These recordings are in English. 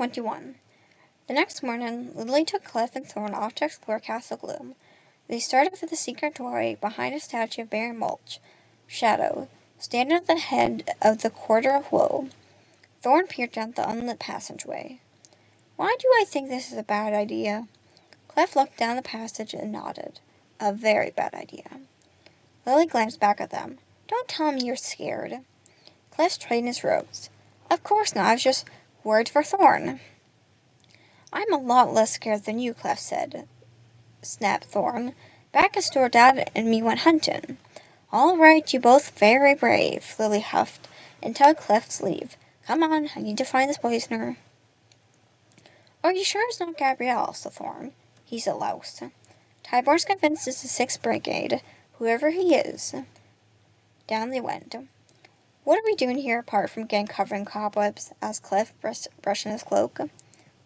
21. The next morning, Lily took Clef and Thorn off to explore Castle Gloom. They started with the secret doorway behind a statue of Baron Mulch, Shadow, standing at the head of the Quarter of Woe. Thorn peered down the unlit passageway. Why do I think this is a bad idea? Clef looked down the passage and nodded. A very bad idea. Lily glanced back at them. Don't tell me you're scared. Clef straightened his robes. Of course not, I was just worried for Thorn. I'm a lot less scared than you, Clef said, snapped Thorn. Back at store, Dad and me went hunting. All right, you both very brave, Lily huffed and tugged Clef's sleeve. Come on, I need to find this poisoner. Are you sure it's not Gabrielle? Said Thorn. He's a louse. Tyborn's convinced it's the 6th Brigade, whoever he is. Down they went. What are we doing here apart from getting covered in cobwebs? Asked Clef, brushing his cloak.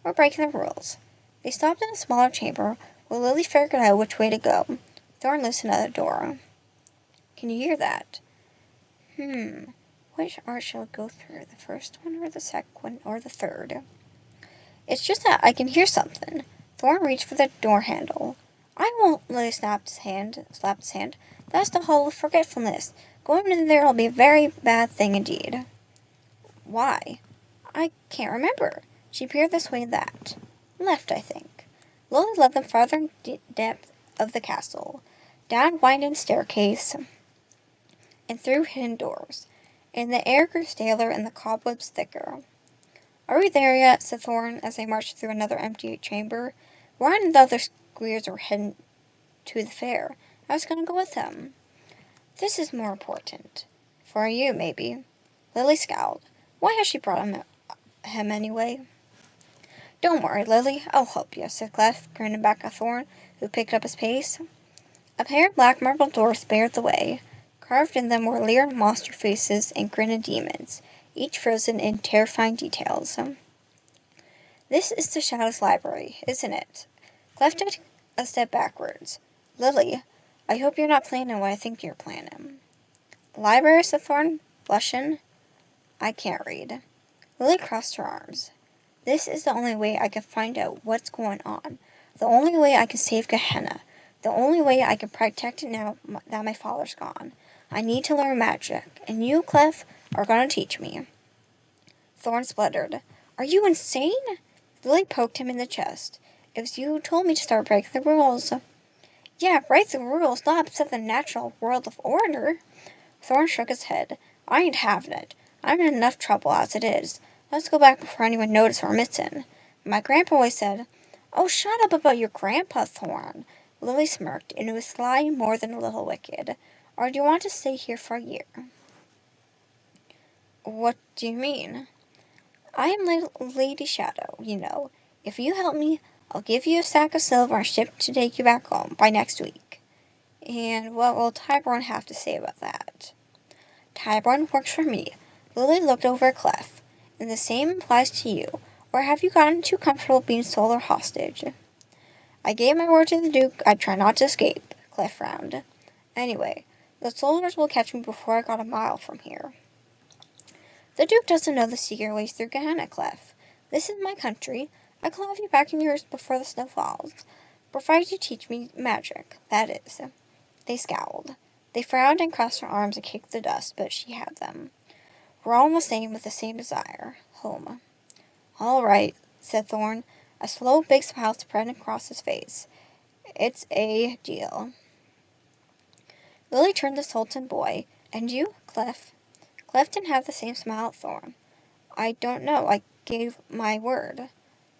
We're breaking the rules. They stopped in a smaller chamber while Lily figured out which way to go. Thorn listened at the door. Can you hear that? Which arch shall go through? The first one or the second one or the third? It's just that I can hear something. Thorn reached for the door handle. I won't. Lily slapped his hand. That's the Hall of Forgetfulness. Going in there will be a very bad thing indeed. Why? I can't remember. She peered this way and that. Left, I think. Lily led them farther in the depth of the castle, down winding staircase, and through hidden doors. And the air grew staler and the cobwebs thicker. Are we there yet? Said Thorn as they marched through another empty chamber. Ryan and the other squeers were heading to the fair. I was going to go with them. This is more important. For you, maybe. Lily scowled. Why has she brought him anyway? Don't worry, Lily. I'll help you, said Clef, grinning back at Thorn, who picked up his pace. A pair of black marble doors barred the way. Carved in them were leered monster faces and grinning demons, each frozen in terrifying details. This is the Shadow's library, isn't it? Clef took a step backwards. Lily, I hope you're not planning what I think you're planning. Library, said Thorn, blushing. I can't read. Lily crossed her arms. This is the only way I can find out what's going on. The only way I can save Gehenna. The only way I can protect it now that my father's gone. I need to learn magic, and you, Clef, are going to teach me. Thorn spluttered. Are you insane? Lily poked him in the chest. It was you who told me to start breaking the rules. Yeah, break the rules, not upset the natural world of order. Thorn shook his head. I ain't having it. I'm in enough trouble as it is. Let's go back before anyone notices we're missing. My grandpa always said, Oh, shut up about your grandpa, Thorn. Lily smirked, and it was sly more than a little wicked. Or do you want to stay here for a year? What do you mean? I am Lady Shadow, you know. If you help me, I'll give you a sack of silver and a ship to take you back home by next week. And what will Tyborn have to say about that? Tyborn works for me. Lily looked over at Clef. And the same applies to you. Or have you gotten too comfortable being sold or hostage? I gave my word to the Duke I'd try not to escape, Clef frowned. Anyway, the soldiers will catch me before I got a mile from here. The Duke doesn't know the secret ways through Gehenna, Clef. This is my country. I can have you back in yours before the snow falls. Provided you teach me magic, that is. They scowled. They frowned and crossed their arms and kicked the dust, but she had them. We're all the same with the same desire. Home. All right, said Thorn, a slow, big smile spreading across his face. It's a deal. Lily turned to the Sultan boy. And you, Clef? Clef didn't have the same smile at Thorn. I don't know. I gave my word.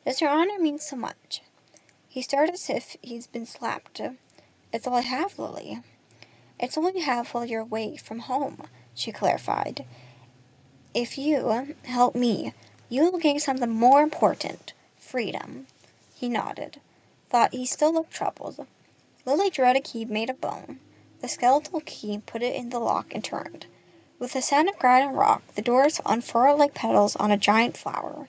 Does your honor mean so much? He started as if he's been slapped. It's all I have, Lily. It's all you have while you're away from home, she clarified. If you help me, you will gain something more important. Freedom. He nodded. Thought he still looked troubled. Lily drew out a key made of bone. The skeletal key put it in the lock and turned. With the sound of grinding rock, the doors unfurled like petals on a giant flower.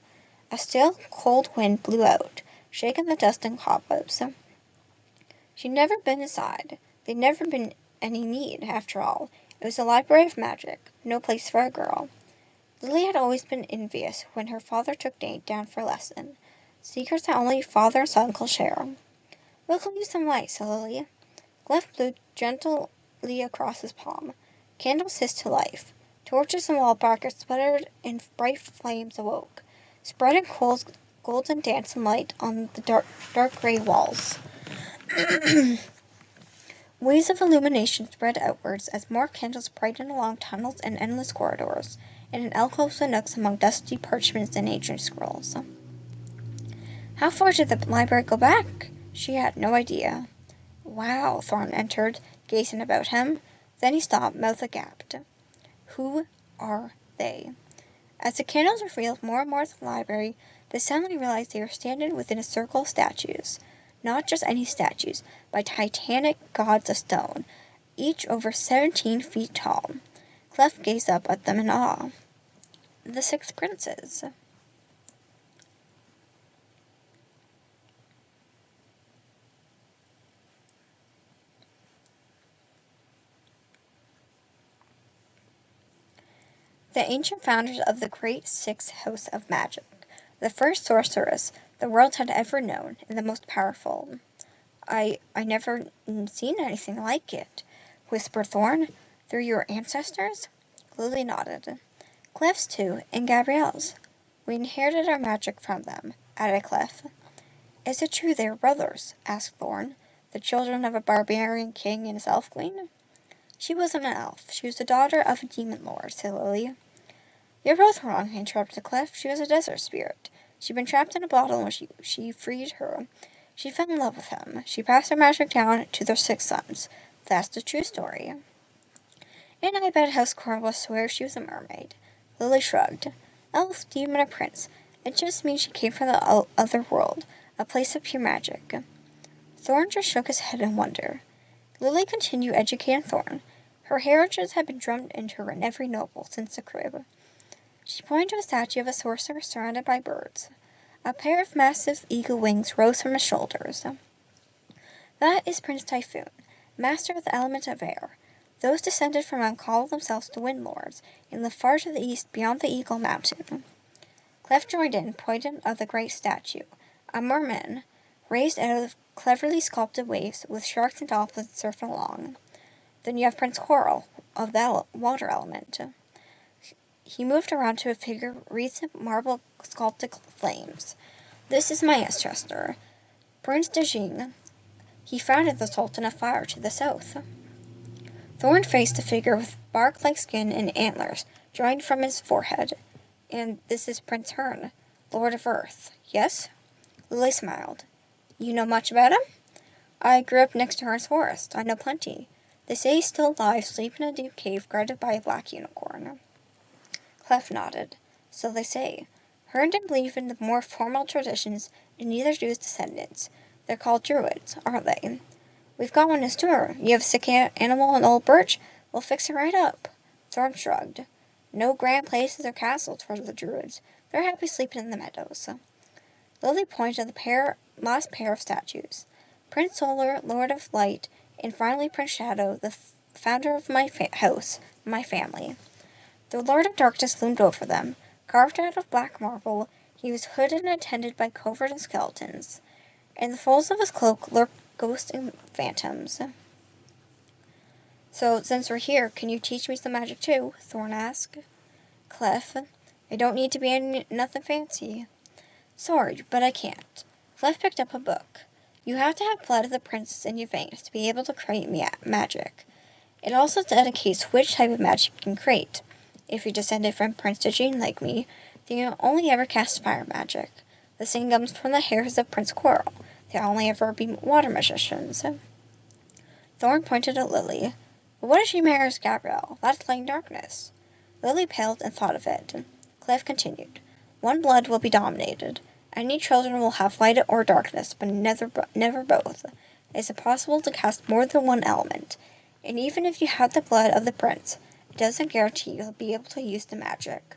A still, cold wind blew out, shaking the dust and cobwebs. She'd never been inside. There'd never been any need, after all. It was a library of magic, no place for a girl. Lily had always been envious when her father took Nate down for a lesson, secrets that only father and son could share. "We'll use some light," said Lily. Clef blew gently across his palm. Candles hissed to life. Torches and wall brackets sputtered and bright flames awoke, spreading golden dance and light on the dark gray walls. Waves of illumination spread outwards as more candles brightened along tunnels and endless corridors, and in alcoves and nooks among dusty parchments and ancient scrolls. How far did the library go back? She had no idea. "Wow," Thorn entered, gazing about him. Then he stopped, mouth agape. Who are they? As the candles revealed more and more of the library, they suddenly realized they were standing within a circle of statues. Not just any statues, but titanic gods of stone, each over 17 feet tall. Clef gazed up at them in awe. The 6 princes. The ancient founders of the great 6 House of Magic. The first sorceress the world had ever known, and the most powerful. I never seen anything like it," whispered Thorn. "They're your ancestors?" Lily nodded. "Clef's too, and Gabrielle's. We inherited our magic from them," added Clef. "Is it true they are brothers?" asked Thorn. "The children of a barbarian king and his elf queen?" "She wasn't an elf. She was the daughter of a demon lord," said Lily. "You're both wrong," interrupted Clef. "She was a desert spirit. She'd been trapped in a bottle when she freed her. She fell in love with him. She passed her magic down to their 6 sons. That's the true story." "And I bet House Cornwall swears she was a mermaid." Lily shrugged. "Elf, demon, or prince. It just means she came from the other world, a place of pure magic." Thorn just shook his head in wonder. Lily continued educating Thorn. Her heritage had been drummed into her in every noble since the crib. She pointed to a statue of a sorcerer surrounded by birds. A pair of massive eagle wings rose from his shoulders. "That is Prince Typhoon, master of the element of air. Those descended from him call themselves the Wind Lords, and live far to the east beyond the Eagle Mountain." Clef joined in, pointing at the great statue, a merman, raised out of cleverly sculpted waves with sharks and dolphins surfing along. "Then you have Prince Coral, of the water element." He moved around to a figure wreathed in marble sculpted flames. "This is my ancestor, Prince Dejing. He founded the Sultan of Fire to the south." Thorn faced the figure with bark-like skin and antlers joined from his forehead. "And this is Prince Hern, Lord of Earth, yes?" Lily smiled. "You know much about him?" "I grew up next to Hern's forest. I know plenty. They say he's still alive, sleeping in a deep cave guarded by a black unicorn." Clef nodded. "So they say. Hern didn't believe in the more formal traditions, and neither do his descendants. They're called druids, aren't they? We've got one in store. You have a sick animal and old birch? We'll fix it right up." Thorn shrugged. "No grand places or castles for the druids. They're happy sleeping in the meadows." Lily pointed to the last pair of statues. "Prince Solar, Lord of Light, and finally Prince Shadow, the founder of my house, my family." The Lord of Darkness loomed over them. Carved out of black marble, he was hooded and attended by covert skeletons. In the folds of his cloak lurked ghosts and phantoms. "So, since we're here, can you teach me some magic too?" Thorn asked. "Clef, I don't need to be nothing fancy." "Sorry, but I can't." Clef picked up a book. "You have to have blood of the princess in your veins to be able to create magic. It also dedicates which type of magic you can create. If you're descended from Prince Dejing like me, then you'll only ever cast fire magic. The same comes from the heirs of Prince Coral. They'll only ever be water magicians." Thorn pointed at Lily. "But what if she marries Gabrielle? That's light and darkness." Lily paled and thought of it. Clef continued. "One blood will be dominated. Any children will have light or darkness, but never both. It's impossible to cast more than one element. And even if you have the blood of the prince, it doesn't guarantee you'll be able to use the magic."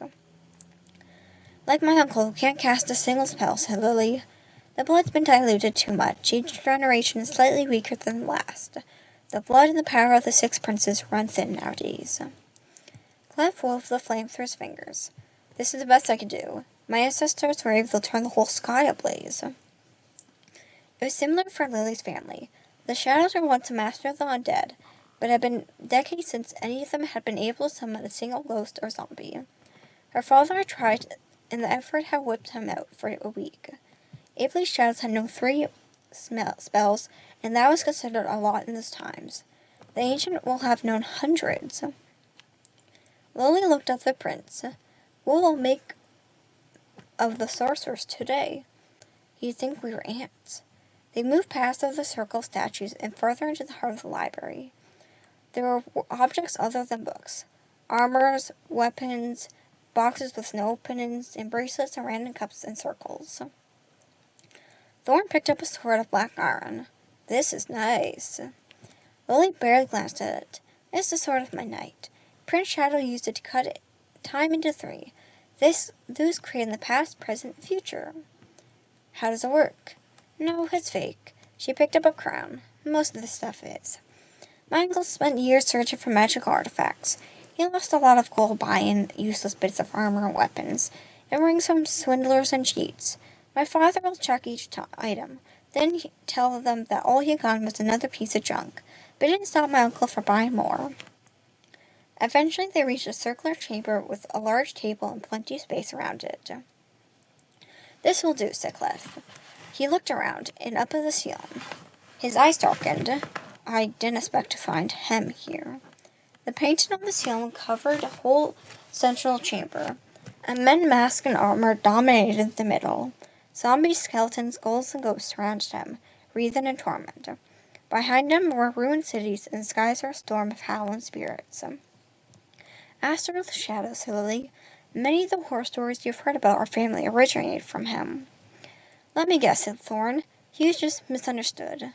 "Like my uncle, who can't cast a single spell," said Lily. "The blood's been diluted too much. Each generation is slightly weaker than the last. The blood and the power of the 6 princes run thin nowadays." Clef wove the flame through his fingers. This is the best I could do. My ancestors were able to turn the whole sky ablaze. It was similar for Lily's family. The Shadows were once a master of the undead, but it had been decades since any of them had been able to summon a single ghost or zombie. Her father had tried, and the effort had whipped him out for a week. Aveley's Shadows had known 3 spells, and that was considered a lot in those times. The ancient will have known hundreds. Lily looked at the prince. What will make of the sorcerers today? You'd think we were ants. They moved past the circle statues and further into the heart of the library. There were objects other than books. Armors, weapons, boxes with no openings, and bracelets and random cups and circles. Thorn picked up a sword of black iron. This is nice. Lily barely glanced at it. It's the sword of my knight. Prince Shadow used it to cut time into 3. Those creating the past, present, and future. How does it work? No, it's fake. She picked up a crown. Most of the stuff is. My uncle spent years searching for magical artifacts. He lost a lot of gold buying useless bits of armor and weapons, and rings from swindlers and cheats. My father will check each item, then tell them that all he had gotten was another piece of junk, but it didn't stop my uncle from buying more. Eventually they reached a circular chamber with a large table and plenty of space around it. This will do, said Clef. He looked around and up at the ceiling. His eyes darkened. I didn't expect to find him here. The painting on the ceiling covered the whole central chamber. A men masked in armor dominated the middle. Zombies, skeletons, ghouls, and ghosts surrounded him, wreathen in torment. Behind him were ruined cities, and skies are a storm of howling spirits. Master of the Shadows, said Lily. Many of the horror stories you've heard about our family originated from him. Let me guess, said Thorn. He was just misunderstood.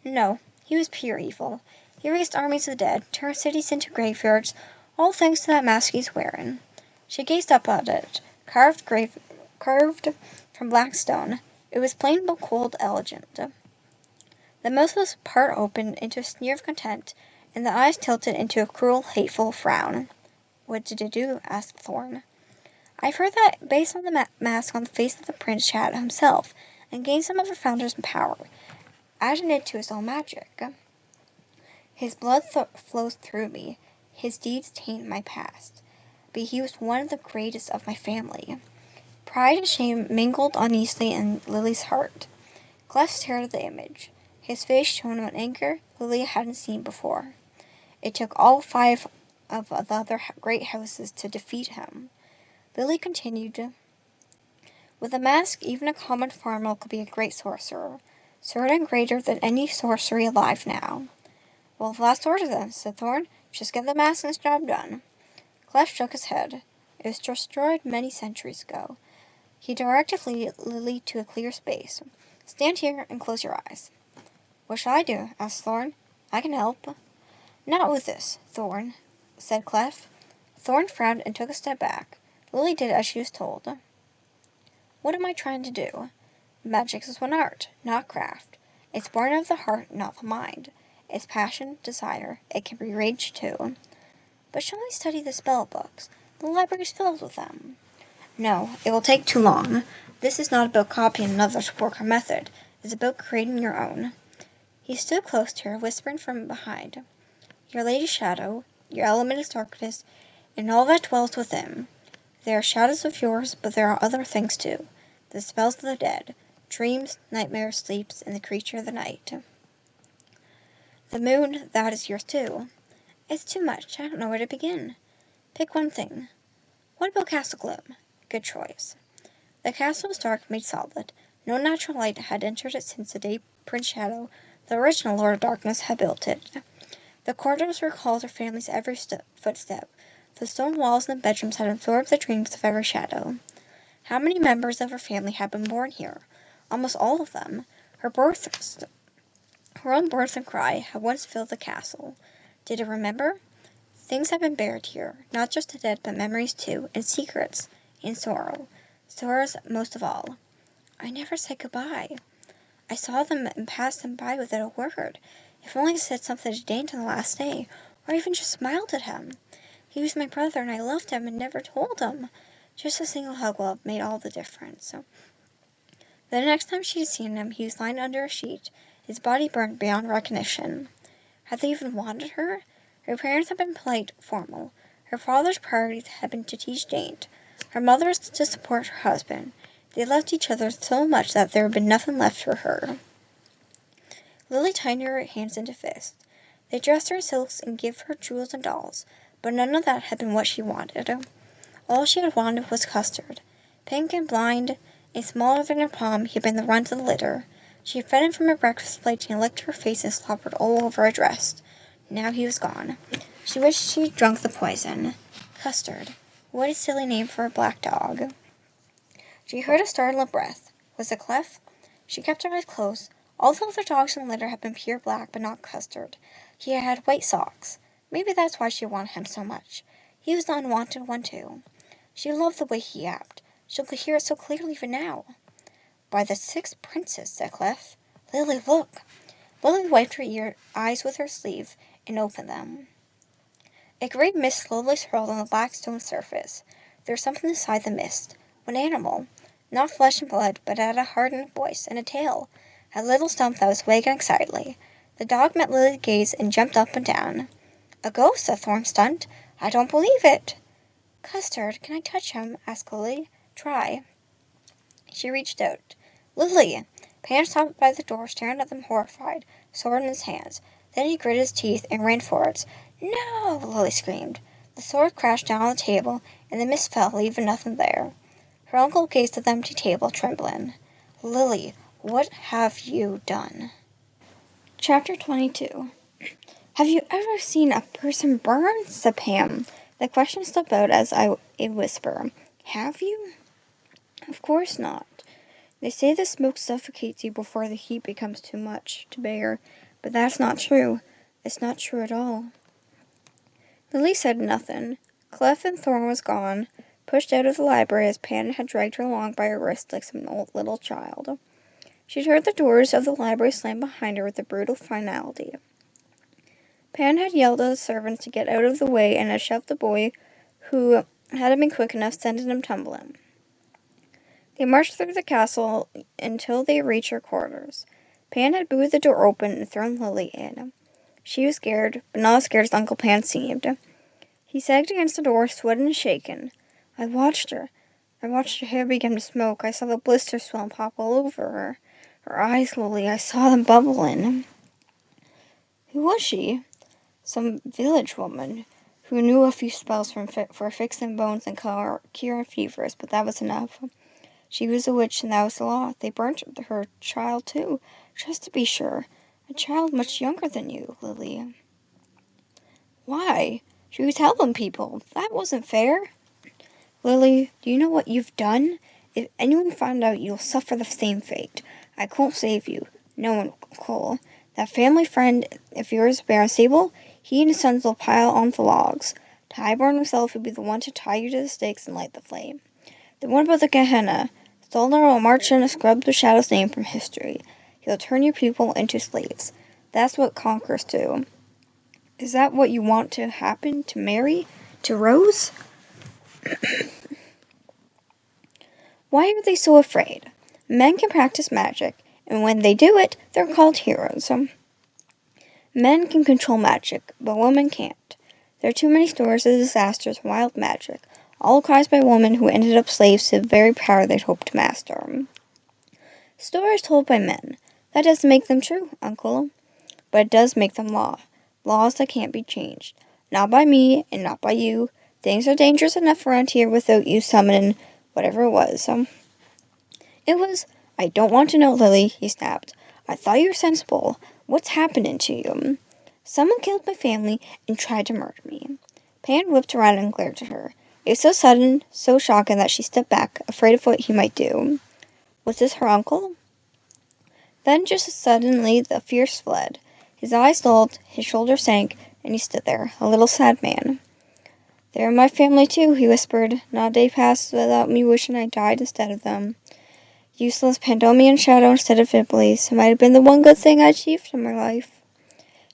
No, he was pure evil. He raised armies of the dead, turned cities into graveyards, all thanks to that mask he's wearing. She gazed up at it, carved from black stone. It was plain but cold, elegant. The mouth was part open into a sneer of contempt, and the eyes tilted into a cruel, hateful frown. What did it do? Asked Thorn. I've heard that based on the mask on the face of the Prince Shadow himself, and gained some of the founder's power, adding it to his own magic. His blood flows through me. His deeds taint my past. But he was one of the greatest of my family. Pride and shame mingled uneasily in Lily's heart. Clef stared at the image. His face shone with anger Lily hadn't seen before. It took all 5 of the other great houses to defeat him. Lily continued, with a mask, even a common farmer could be a great sorcerer, certain greater than any sorcery alive now. Well, that's order then, said Thorn. Just get the mask and it's job done. Clef shook his head. It was destroyed many centuries ago. He directed Lily to a clear space. Stand here and close your eyes. What shall I do? Asked Thorn. I can help. Not with this, Thorn, said Clef. Thorn frowned and took a step back. Lily did as she was told. What am I trying to do? Magic is one art, not craft. It's born of the heart, not the mind. It's passion, desire. It can be rage too. But shall we study the spell books? The library's filled with them. No, it will take too long. This is not about copying another's work or method. It's about creating your own. He stood close to her, whispering from behind. Your Lady Shadow, your element is darkness, and all that dwells within. There are shadows of yours, but there are other things too. The spells of the dead, dreams, nightmares, sleeps, and the creature of the night. The moon, that is yours too. It's too much. I don't know where to begin. Pick one thing. What about Castle Gloom? Good choice. The castle was dark, made solid. No natural light had entered it since the day Prince Shadow, the original Lord of Darkness, had built it. The corridors recalled her family's every footstep. The stone walls in the bedrooms had absorbed the dreams of every shadow. How many members of her family had been born here? Almost all of them. Her own birth and cry had once filled the castle. Did it remember? Things had been buried here, not just the dead, but memories too, and secrets, and sorrow. Sorrows most of all. I never said goodbye. I saw them and passed them by without a word. If only I said something to Dane on the last day, or even just smiled at him. He was my brother, and I loved him and never told him. Just a single hug would have made all the difference. The next time she'd seen him, he was lying under a sheet, his body burned beyond recognition. Had they even wanted her? Her parents had been polite, formal. Her father's priorities had been to teach Jane. Her mother's to support her husband. They loved each other so much that there had been nothing left for her. Lily tightened her hands into fists. They dressed her in silks and gave her jewels and dolls, but none of that had been what she wanted. All she had wanted was custard. Pink and blind, and smaller than her palm, he had been the runt of the litter. She had fed him from her breakfast plate and licked her face and slobbered all over her dress. Now he was gone. She wished she'd drunk the poison. Custard. What a silly name for a black dog. She heard a startled breath. Was it Clef? She kept her eyes closed. All the other dogs in the litter had been pure black, but not Custard. He had white socks. Maybe that's why she wanted him so much. He was the unwanted one, too. She loved the way he yapped. She could hear it so clearly even now. By the sixth princess, said Clef. Lily, look. Lily wiped her eyes with her sleeve and opened them. A great mist slowly swirled on the black stone surface. There was something inside the mist. An animal. Not flesh and blood, but it had a heart and a voice and a tail. A little stump that was wagging excitedly. The dog met Lily's gaze and jumped up and down. A ghost, said Thorn, stunned. I don't believe it. Custard, can I touch him? Asked Lily. Try. She reached out. Lily! Pan stopped by the door, staring at them horrified, sword in his hands. Then he gritted his teeth and ran forwards. No! Lily screamed. The sword crashed down on the table, and the mist fell, leaving nothing there. Her uncle gazed at the empty table, trembling. Lily, what have you done? Chapter 22. Have you ever seen a person burn? Said Pam. The question slipped out as a whisper. Have you? Of course not. They say the smoke suffocates you before the heat becomes too much to bear, but that's not true. It's not true at all. Lily said nothing. Clef and Thorn was gone, pushed out of the library as Pan had dragged her along by her wrist like some old little child. She'd heard the doors of the library slam behind her with a brutal finality. Pan had yelled at the servants to get out of the way and had shoved the boy who hadn't been quick enough, sending him tumbling. They marched through the castle until they reached her quarters. Pan had booed the door open and thrown Lily in. She was scared, but not as scared as Uncle Pan seemed. He sagged against the door, sweating and shaking. I watched her. I watched her hair begin to smoke. I saw the blisters swell and pop all over her. Her eyes, Lily, I saw them bubbling. Who was she? Some village woman who knew a few spells for fixing bones and curing fevers, but that was enough. She was a witch, and that was the law. They burnt her child, too, just to be sure. A child much younger than you, Lily. Why? She was telling people. That wasn't fair. Lily, do you know what you've done? If anyone found out, you'll suffer the same fate. I can't save you. No one will, Cole. That family friend of yours, Baron Sable, he and his sons will pile on the logs. Tyburn himself will be the one to tie you to the stakes and light the flame. Then what about the Gehenna? Stolnar will march in and scrub the Shadow's name from history. He'll turn your people into slaves. That's what conquerors do. Is that what you want to happen to Mary? To Rose? Why are they so afraid? Men can practice magic, and when they do it, they're called heroes. Men can control magic, but women can't. There are too many stories of disasters and wild magic, all caused by women who ended up slaves to the very power they'd hoped to master. Stories told by men. That doesn't make them true, Uncle. But it does make them law. Laws that can't be changed. Not by me, and not by you. Things are dangerous enough around here without you summoning whatever it was. I don't want to know, Lily, he snapped. I thought you were sensible. What's happening to you? Someone killed my family and tried to murder me. Pan whipped around and glared at her. It was so sudden, so shocking that she stepped back, afraid of what he might do. Was this her uncle? Then, just as suddenly, the fear fled. His eyes dulled, his shoulders sank, and he stood there, a little sad man. They're my family, too, he whispered. Not a day passed without me wishing I died instead of them. Useless Pandomian shadow instead of Iblis. It might have been the one good thing I achieved in my life.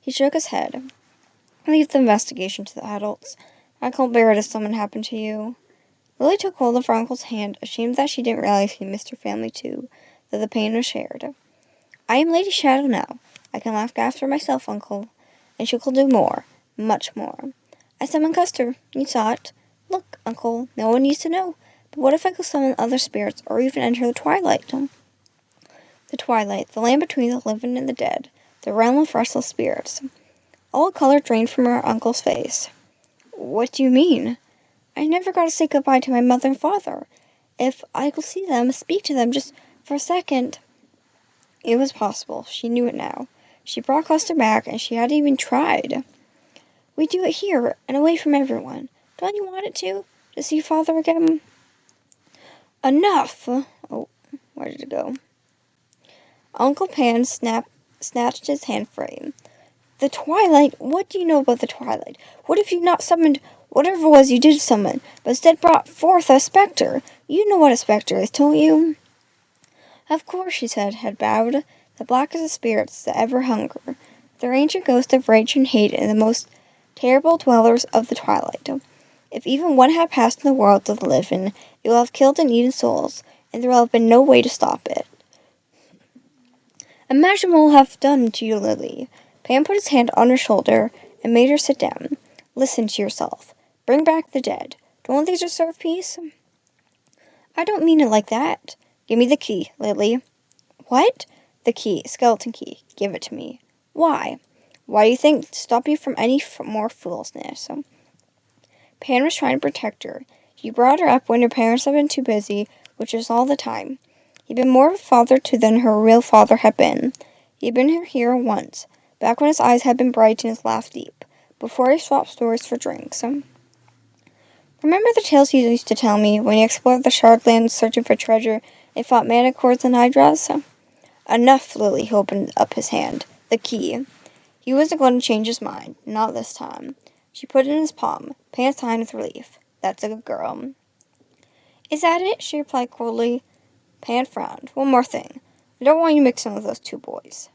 He shook his head. Leave the investigation to the adults. I can't bear it if something happened to you. Lily took hold of her uncle's hand, ashamed that she didn't realize he missed her family too, that the pain was shared. I am Lady Shadow now. I can look after myself, Uncle, and she will do more, much more. I summoned Custer. You saw it. Look, Uncle, no one needs to know. But what if I could summon other spirits, or even enter the twilight? The twilight, the land between the living and the dead, the realm of restless spirits. All color drained from her uncle's face. What do you mean? I never got to say goodbye to my mother and father. If I could see them, speak to them just for a second. It was possible. She knew it now. She brought Custer back, and she hadn't even tried. We do it here, and away from everyone. Don't you want it to? To see father again? Enough! Oh, where did it go? Uncle Pan snatched his hand frame. The twilight? What do you know about the twilight? What if you not summoned whatever it was you did summon, but instead brought forth a specter? You know what a specter is, don't you? Of course, she said, head bowed. The blackest of spirits that ever hunger. The ancient ghost of rage and hate and the most terrible dwellers of the twilight. If even one had passed in the world of the living, it will have killed and eaten souls, and there will have been no way to stop it. Imagine what it will have done to you, Lily. Pan put his hand on her shoulder and made her sit down. Listen to yourself. Bring back the dead. Don't they deserve peace? I don't mean it like that. Give me the key, Lily. What? The key, skeleton key. Give it to me. Why? Why do you think? To stop you from any more foolishness. Pan was trying to protect her. He brought her up when her parents had been too busy, which is all the time. He'd been more of a father to than her real father had been. He'd been her hero once, back when his eyes had been bright and his laugh deep, before he swapped stories for drinks. Remember the tales you used to tell me when you explored the Shardlands searching for treasure and fought manticores and hydras? Enough, Lily. He opened up his hand. The key. He wasn't going to change his mind. Not this time. She put it in his palm. Pan sighed with relief. That's a good girl. Is that it? She replied coldly. Pan frowned. One more thing. I don't want you mixing with those two boys.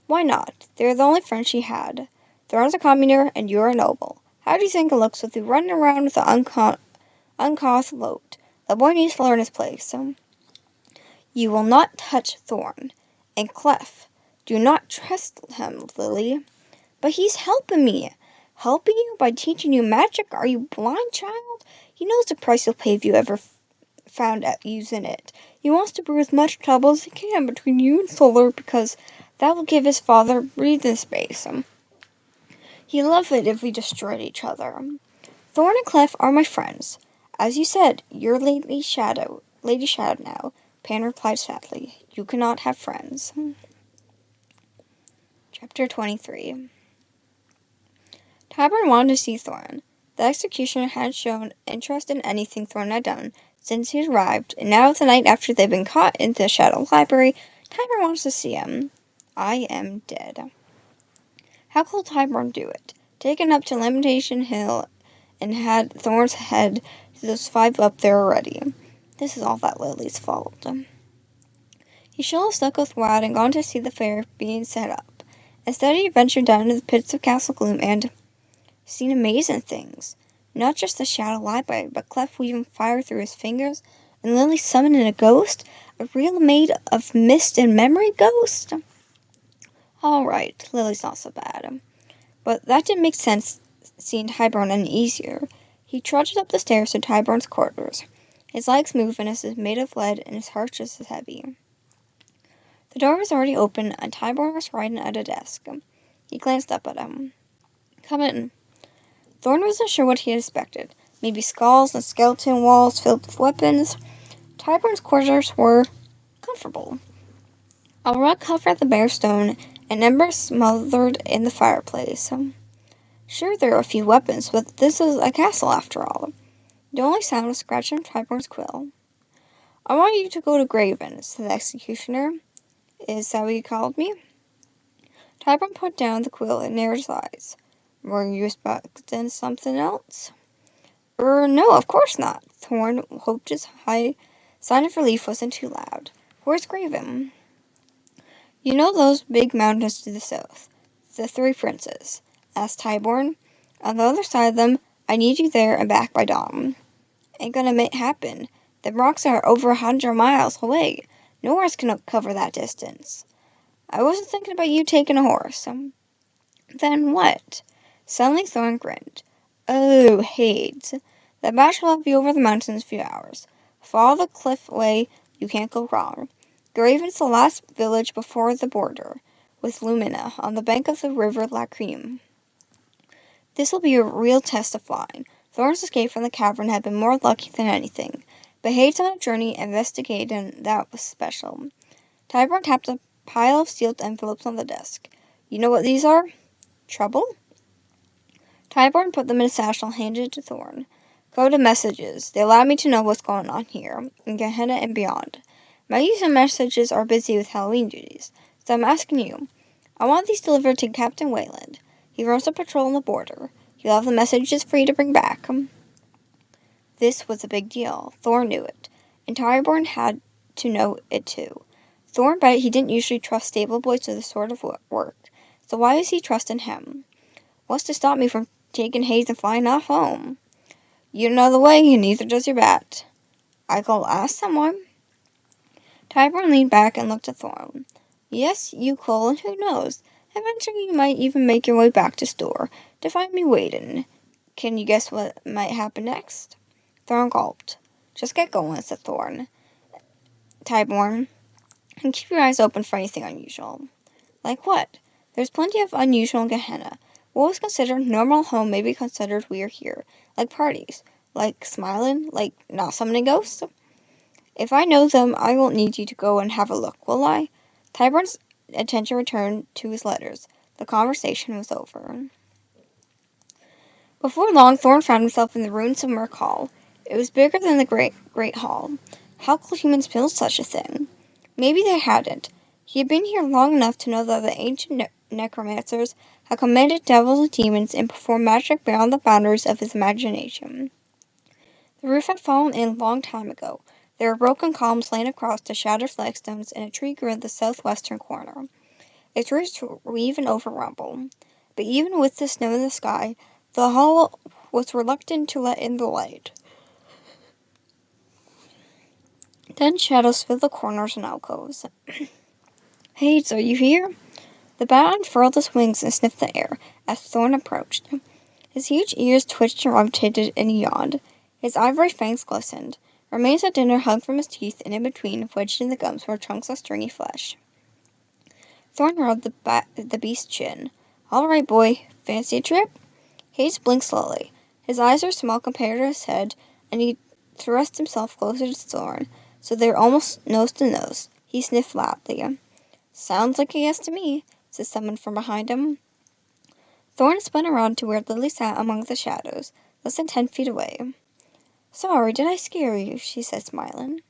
Why not? They're the only friends she had. Thorn's a commoner, and you're a noble. How do you think it looks with you running around with the uncaught load? The boy needs to learn his place. You will not touch Thorn. And Clef. Do not trust him, Lily. But he's helping me. Helping you by teaching you magic? Are you blind, child? He knows the price he'll pay if you ever found out using it. He wants to brew as much trouble as he can between you and Solar because that will give his father breathing space. He'd love it if we destroyed each other. Thorn and Clef are my friends. As you said, you're Lady Shadow now. Pan replied sadly. You cannot have friends. Chapter 23. Tyburn wanted to see Thorn. The executioner had shown interest in anything Thorn had done since he arrived, and now the night after they'd been caught in the Shadow Library, Tyburn wants to see him. I am dead. How could Tyburn do it? Taken up to Lamentation Hill and had Thorn's head to those 5 up there already. This is all that Lily's fault. He should have stuck with Wad and gone to see the fair being set up. Instead, he ventured down into the pits of Castle Gloom and seen amazing things. Not just the Shadow Library, but Clef weaving fire through his fingers, and Lily summoning a ghost, a real made of mist and memory ghost. All right, Lily's not so bad. But that didn't make sense, seeing Tyburn any easier. He trudged up the stairs to Tyburn's quarters. His legs moving as if made of lead, and his heart just as heavy. The door was already open, and Tyburn was writing at a desk. He glanced up at him. Come in. Thorn wasn't sure what he had expected. Maybe skulls and skeleton walls filled with weapons. Tyburn's quarters were comfortable. A rug covered the bare stone, and embers smothered in the fireplace. Sure, there were a few weapons, but this was a castle after all. The only sound was scratching Tyburn's quill. I want you to go to Graven, said the executioner. Is that what you called me? Tyburn put down the quill and narrowed his eyes. Were you expecting something else? No, of course not. Thorn hoped his high sign of relief wasn't too loud. Where's Graven? You know those big mountains to the south. The 3 princes, asked Tyburn. On the other side of them, I need you there and back by dawn. ain't gonna happen. The rocks are over 100 miles away. No horse can cover that distance. I wasn't thinking about you taking a horse. Then what? Suddenly Thorn grinned. Oh, Hades. The match will be over the mountains in a few hours. Follow the cliff way, you can't go wrong. Graven's the last village before the border, with Lumina, on the bank of the river Lacrime. This will be a real test of flying. Thorn's escape from the cavern had been more lucky than anything, but Hades on a journey investigating that was special. Tyburn tapped a pile of sealed envelopes on the desk. You know what these are? Trouble? Tyburn put them in a satchel and handed it to Thorn. Go to messages. They allow me to know what's going on here, in Gehenna and beyond. My user messages are busy with Halloween duties, so I'm asking you. I want these delivered to Captain Wayland. He runs a patrol on the border. He'll have the messages for you to bring back. This was a big deal. Thorn knew it, and Tyburn had to know it too. Thorn bet he didn't usually trust stable boys with this sort of work, so why was he trusting him? What's to stop me from taking Hayes and flying off home? You don't know the way, and neither does your bat. I go ask someone. Tyburn leaned back and looked at Thorn. Yes, you could, and who knows? Eventually you might even make your way back to store to find me waiting. Can you guess what might happen next? Thorn gulped. Just get going, said Thorn. Tyburn, and keep your eyes open for anything unusual. Like what? There's plenty of unusual in Gehenna. What was considered normal home may be considered weird here. Like parties. Like smiling. Like not summoning ghosts. If I know them, I won't need you to go and have a look, will I? Tyburn's attention returned to his letters. The conversation was over. Before long, Thorn found himself in the ruins of Merc Hall. It was bigger than the Great Hall. How could humans build such a thing? Maybe they hadn't. He had been here long enough to know that the ancient necromancers had commanded devils and demons and performed magic beyond the boundaries of his imagination. The roof had fallen in a long time ago. There were broken columns laying across the shattered flagstones, and a tree grew in the southwestern corner. Its roots were even over rumble. But even with the snow in the sky, the hall was reluctant to let in the light. Dense shadows filled the corners and alcoves. Hades, are you here? The bat unfurled his wings and sniffed the air as Thorn approached. His huge ears twitched and rotated, and he yawned. His ivory fangs glistened. Remains of dinner hung from his teeth, and in between, wedged in the gums, were chunks of stringy flesh. Thorn rubbed the beast's chin. All right, boy. Fancy a trip? Hades blinked slowly. His eyes were small compared to his head, and he thrust himself closer to Thorn, so they were almost nose to nose. He sniffed loudly. Sounds like a yes to me, said someone from behind him. Thorn spun around to where Lily sat among the shadows, less than 10 feet away. Sorry, did I scare you? She said, smiling.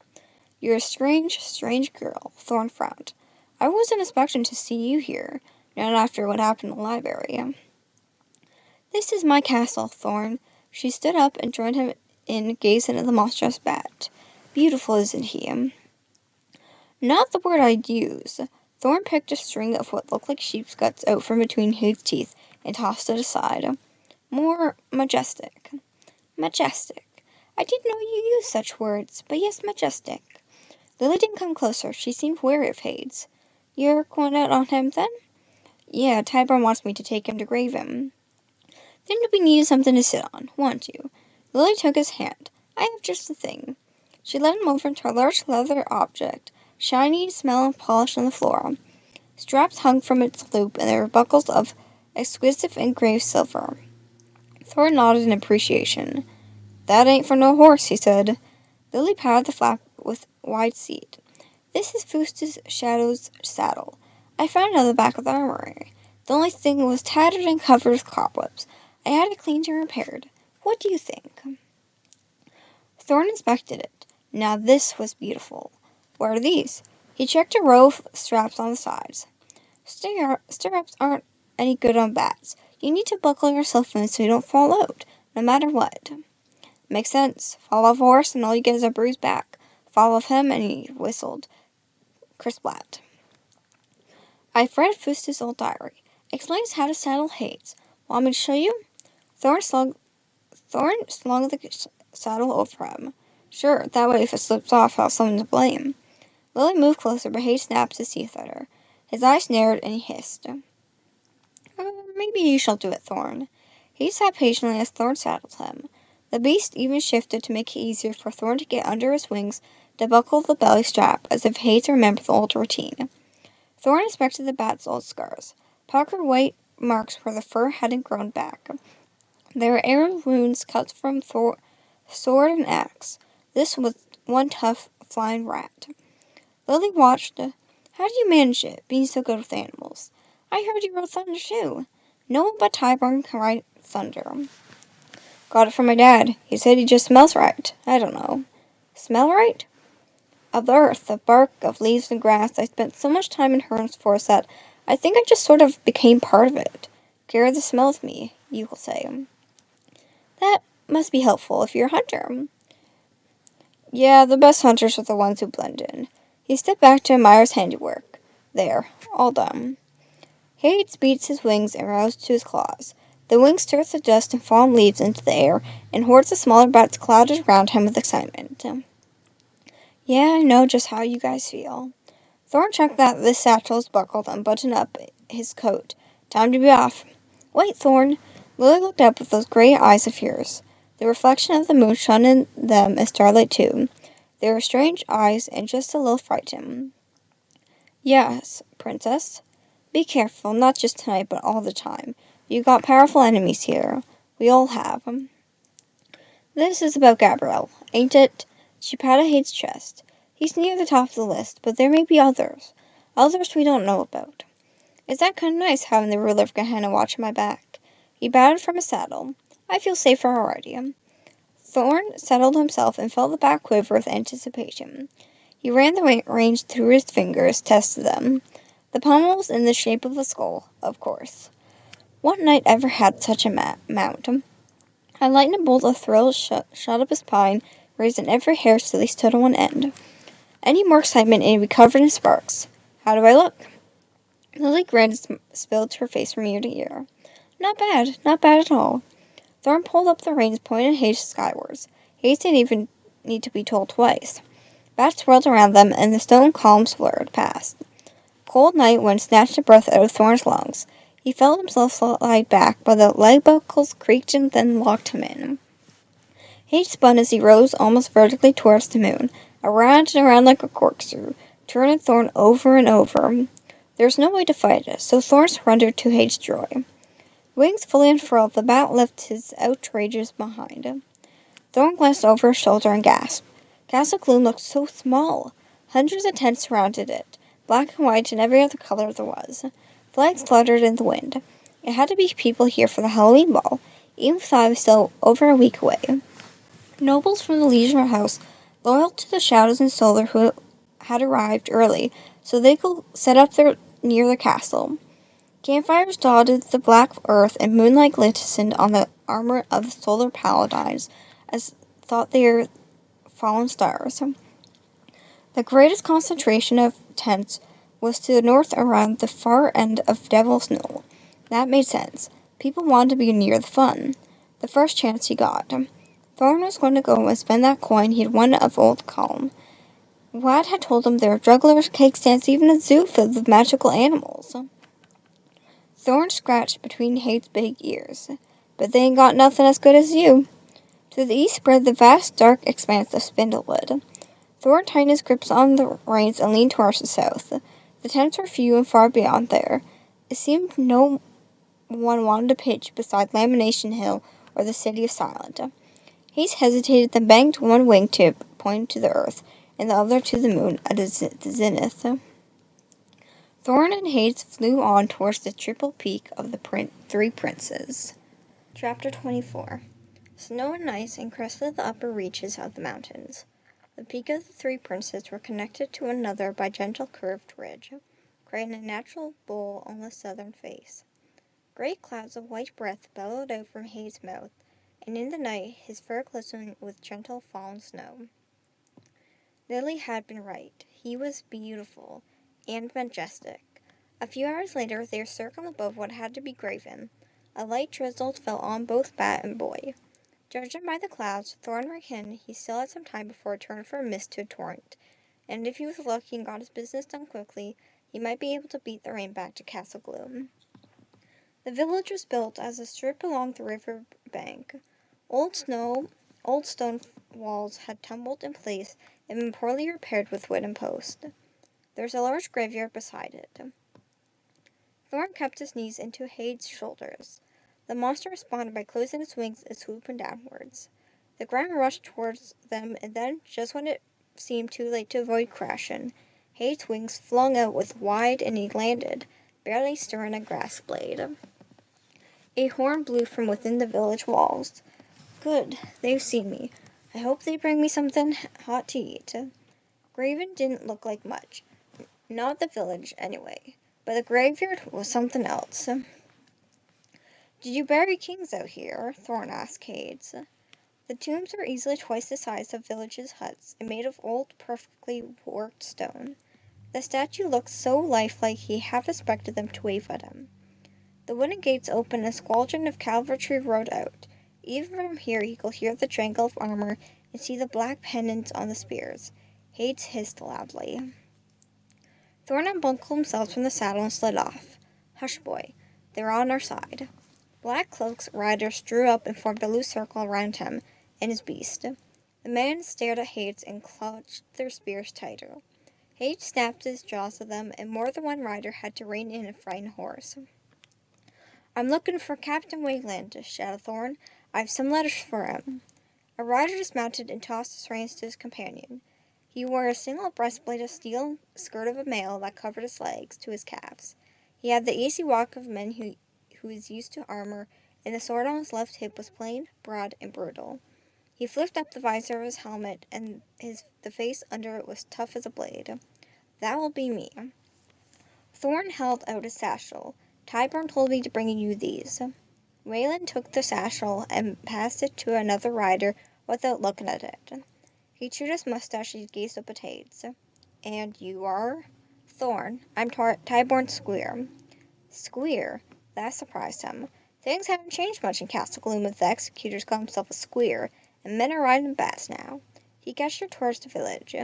You're a strange, strange girl, Thorn frowned. I wasn't expecting to see you here, not after what happened in the library. This is my castle, Thorn. She stood up and joined him in gazing at the monstrous bat. Beautiful, isn't he? Not the word I'd use. Thorn picked a string of what looked like sheep's guts out from between his teeth and tossed it aside. More majestic. Majestic. I didn't know you used such words, but yes, majestic. Lily didn't come closer. She seemed wary of Hades. You're going out on him, then? Yeah, Tyburn wants me to take him to Graven. Then we needed something to sit on, won't you? Lily took his hand. I have just the thing. She led him over to a large leather object, shiny, smelling polished on the floor. Straps hung from its loop, and there were buckles of exquisite engraved silver. Thor nodded in appreciation. That ain't for no horse, he said. Lily patted the flap with wide seat. This is Fustus Shadow's saddle. I found it on the back of the armory. The only thing was tattered and covered with cobwebs. I had it cleaned and repaired. What do you think? Thorn inspected it. Now this was beautiful. What are these? He checked a row of straps on the sides. Stirrups aren't any good on bats. You need to buckle yourself in so you don't fall out, no matter what. Makes sense. Fall off a horse and all you get is a bruised back. Fall off him and he whistled. Chris Blatt. I've read Fustus' old diary. Explains how to saddle Hades. Want me to show you? Thorn slung the saddle over him. Sure, that way if it slips off, I'll have someone to blame. Lily moved closer, but Hayes snapped his teeth at her. His eyes narrowed, and he hissed. Maybe you shall do it, Thorn. He sat patiently as Thorn saddled him. The beast even shifted to make it easier for Thorn to get under his wings to buckle the belly strap, as if Hayes remembered the old routine. Thorn inspected the bat's old scars. Puckered white marks where the fur hadn't grown back. There were arrow wounds cut from sword and axe. This was one tough flying rat. Lily watched. How do you manage it, being so good with animals? I heard you rode thunder too. No one but Tyburn can ride thunder. Got it from my dad. He said he just smells right. I don't know. Smell right? Of earth, of bark, of leaves and grass. I spent so much time in Hearn's forest that I think I just sort of became part of it. Carry the smell with me, you will say. That must be helpful if you're a hunter. Yeah, the best hunters are the ones who blend in. He stepped back to admire his handiwork. There, all done. Hades beats his wings and roused to his claws. The wings stir the dust and fallen leaves into the air, and hordes of smaller bats clouded around him with excitement. Yeah, I know just how you guys feel. Thorn checked that this satchel is buckled and buttoned up his coat. Time to be off. Wait, Thorn. Lily looked up with those gray eyes of yours. The reflection of the moon shone in them as starlight too. They were strange eyes and just a little frightened. Yes, Princess. Be careful, not just tonight, but all the time. You got powerful enemies here. We all have. This is about Gabriel, ain't it? She patted Hade's chest. He's near the top of the list, but there may be others. Others we don't know about. Is that kind of nice having the ruler of Gehenna watching my back? He bowed from his saddle. I feel safer already. Thorn settled himself and felt the back quiver with anticipation. He ran the reins through his fingers, tested them. The pommel was in the shape of a skull, of course. What knight ever had such a mount? A lightning bolt of thrill shot up his spine, raising every hair so they stood on one end. Any more excitement and he'd be covered in sparks. How do I look? Lily grinned and spilled her face from ear to ear. Not bad at all. Thorn pulled up the reins, pointing Hayes skywards. Hayes didn't even need to be told twice. Bats swirled around them, and the stone columns flirred past. Cold night wind snatched a breath out of Thorn's lungs. He felt himself slide back, but the leg buckles creaked and then locked him in. He spun as he rose almost vertically towards the moon, around and around like a corkscrew, turning Thorn over and over. There was no way to fight it, so Thorn surrendered to Hade's joy. Wings fully unfurled, the bat lifted his outrageous behind. Thorn glanced over his shoulder and gasped. Castle Gloom looked so small. Hundreds of tents surrounded it, black and white and every other color there was. Flags fluttered in the wind. It had to be people here for the Halloween ball, even if I was still over a week away. Nobles from the Leisure House, loyal to the Shadows and Solar, who had arrived early, so they could set up near the castle. Campfires dotted the black earth, and moonlight glistened on the armor of the solar paladins, as thought they were fallen stars. The greatest concentration of tents was to the north around the far end of Devil's Knoll. That made sense. People wanted to be near the fun. The first chance he got. Thorn was going to go and spend that coin he had won of Old Calm. Wad had told him there were jugglers, cake stands, even a zoo filled with magical animals. Thorn scratched between Hade's big ears. But they ain't got nothing as good as you. To the east spread the vast, dark expanse of Spindlewood. Thorn tightened his grips on the reins and leaned towards the south. The tents were few and far beyond there. It seemed no one wanted to pitch beside Lamination Hill or the City of Silent. Hayes hesitated, then banged one wingtip, pointing to the earth, and the other to the moon at the zenith. Thorn and Hayes flew on towards the triple peak of the Three Princes. Chapter 24. Snow and ice encrusted the upper reaches of the mountains. The peak of the Three Princes were connected to one another by gentle curved ridge, creating a natural bowl on the southern face. Great clouds of white breath bellowed out from Hayes' mouth, and in the night his fur glistened with gentle fallen snow. Lily had been right. He was beautiful and majestic. A few hours later they were circling above what had to be Graven. A light drizzle fell on both bat and boy. Judging by the clouds Thorn reckoned he still had some time before it turned from a mist to a torrent, and if he was lucky and got his business done quickly, he might be able to beat the rain back to Castle Gloom. The village was built as a strip along the river bank. Old stone walls had tumbled in place and been poorly repaired with wooden posts. There was a large graveyard beside it. Thorn kept his knees into Hade's shoulders. The monster responded by closing its wings and swooping downwards. The ground rushed towards them, and then, just when it seemed too late to avoid crashing, Hade's wings flung out with wide and he landed, barely stirring a grass blade. A horn blew from within the village walls. Good, they've seen me. I hope they bring me something hot to eat. Graven didn't look like much. Not the village, anyway. But the graveyard was something else. Did you bury kings out here? Thorn asked Hades. The tombs were easily twice the size of villages' huts and made of old, perfectly worked stone. The statue looked so lifelike he half expected them to wave at him. The wooden gates opened and a squadron of cavalry rode out. Even from here he could hear the jangle of armor and see the black pennants on the spears. Hades hissed loudly. Thorn unbuckled himself from the saddle and slid off. Hush, boy. They're on our side. Black cloaked riders drew up and formed a loose circle around him and his beast. The men stared at Hades and clutched their spears tighter. Hades snapped his jaws at them, and more than one rider had to rein in a frightened horse. I'm looking for Captain Wayland, shouted Thorn. I've some letters for him. A rider dismounted and tossed his reins to his companion. He wore a single breastplate of steel skirt of a mail that covered his legs to his calves. He had the easy walk of men who is used to armor, and the sword on his left hip was plain, broad, and brutal. He flipped up the visor of his helmet, and the face under it was tough as a blade. That will be me. Thorn held out his satchel. Tyburn told me to bring you these. Wayland took the satchel and passed it to another rider without looking at it. He chewed his mustache and gazed up at Hades. And you are? Thorn. I'm Tyburn Squeer. Squeer? That surprised him. Things haven't changed much in Castle Gloom if the executor's called himself a Squeer, and men are riding bats now. He gestured towards the village.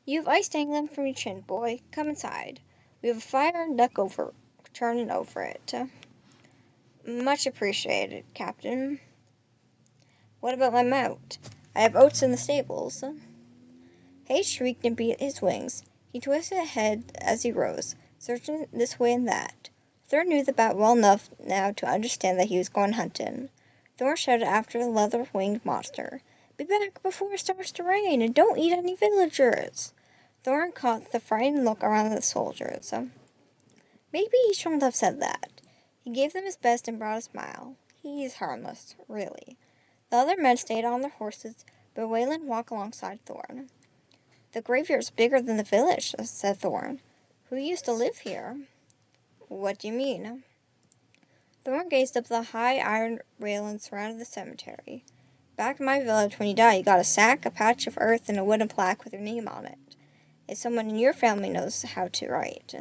You have ice dangling from your chin, boy. Come inside. We have a fire and duck churning over it. Much appreciated, Captain. What about my mount? I have oats in the stables. Hayes shrieked and beat his wings. He twisted his head as he rose, searching this way and that. Thorn knew the bat well enough now to understand that he was going hunting. Thorn shouted after the leather-winged monster. Be back before it starts to rain, and don't eat any villagers. Thorn caught the frightened look around the soldiers. Maybe he shouldn't have said that. He gave them his best and brought a smile. He's harmless, really. The other men stayed on their horses, but Wayland walked alongside Thorn. The graveyard's bigger than the village, said Thorn. Who used to live here? What do you mean? Thorn gazed up the high iron railing surrounding the cemetery. Back in my village, when you die, you got a sack, a patch of earth, and a wooden plaque with your name on it. If someone in your family knows how to write.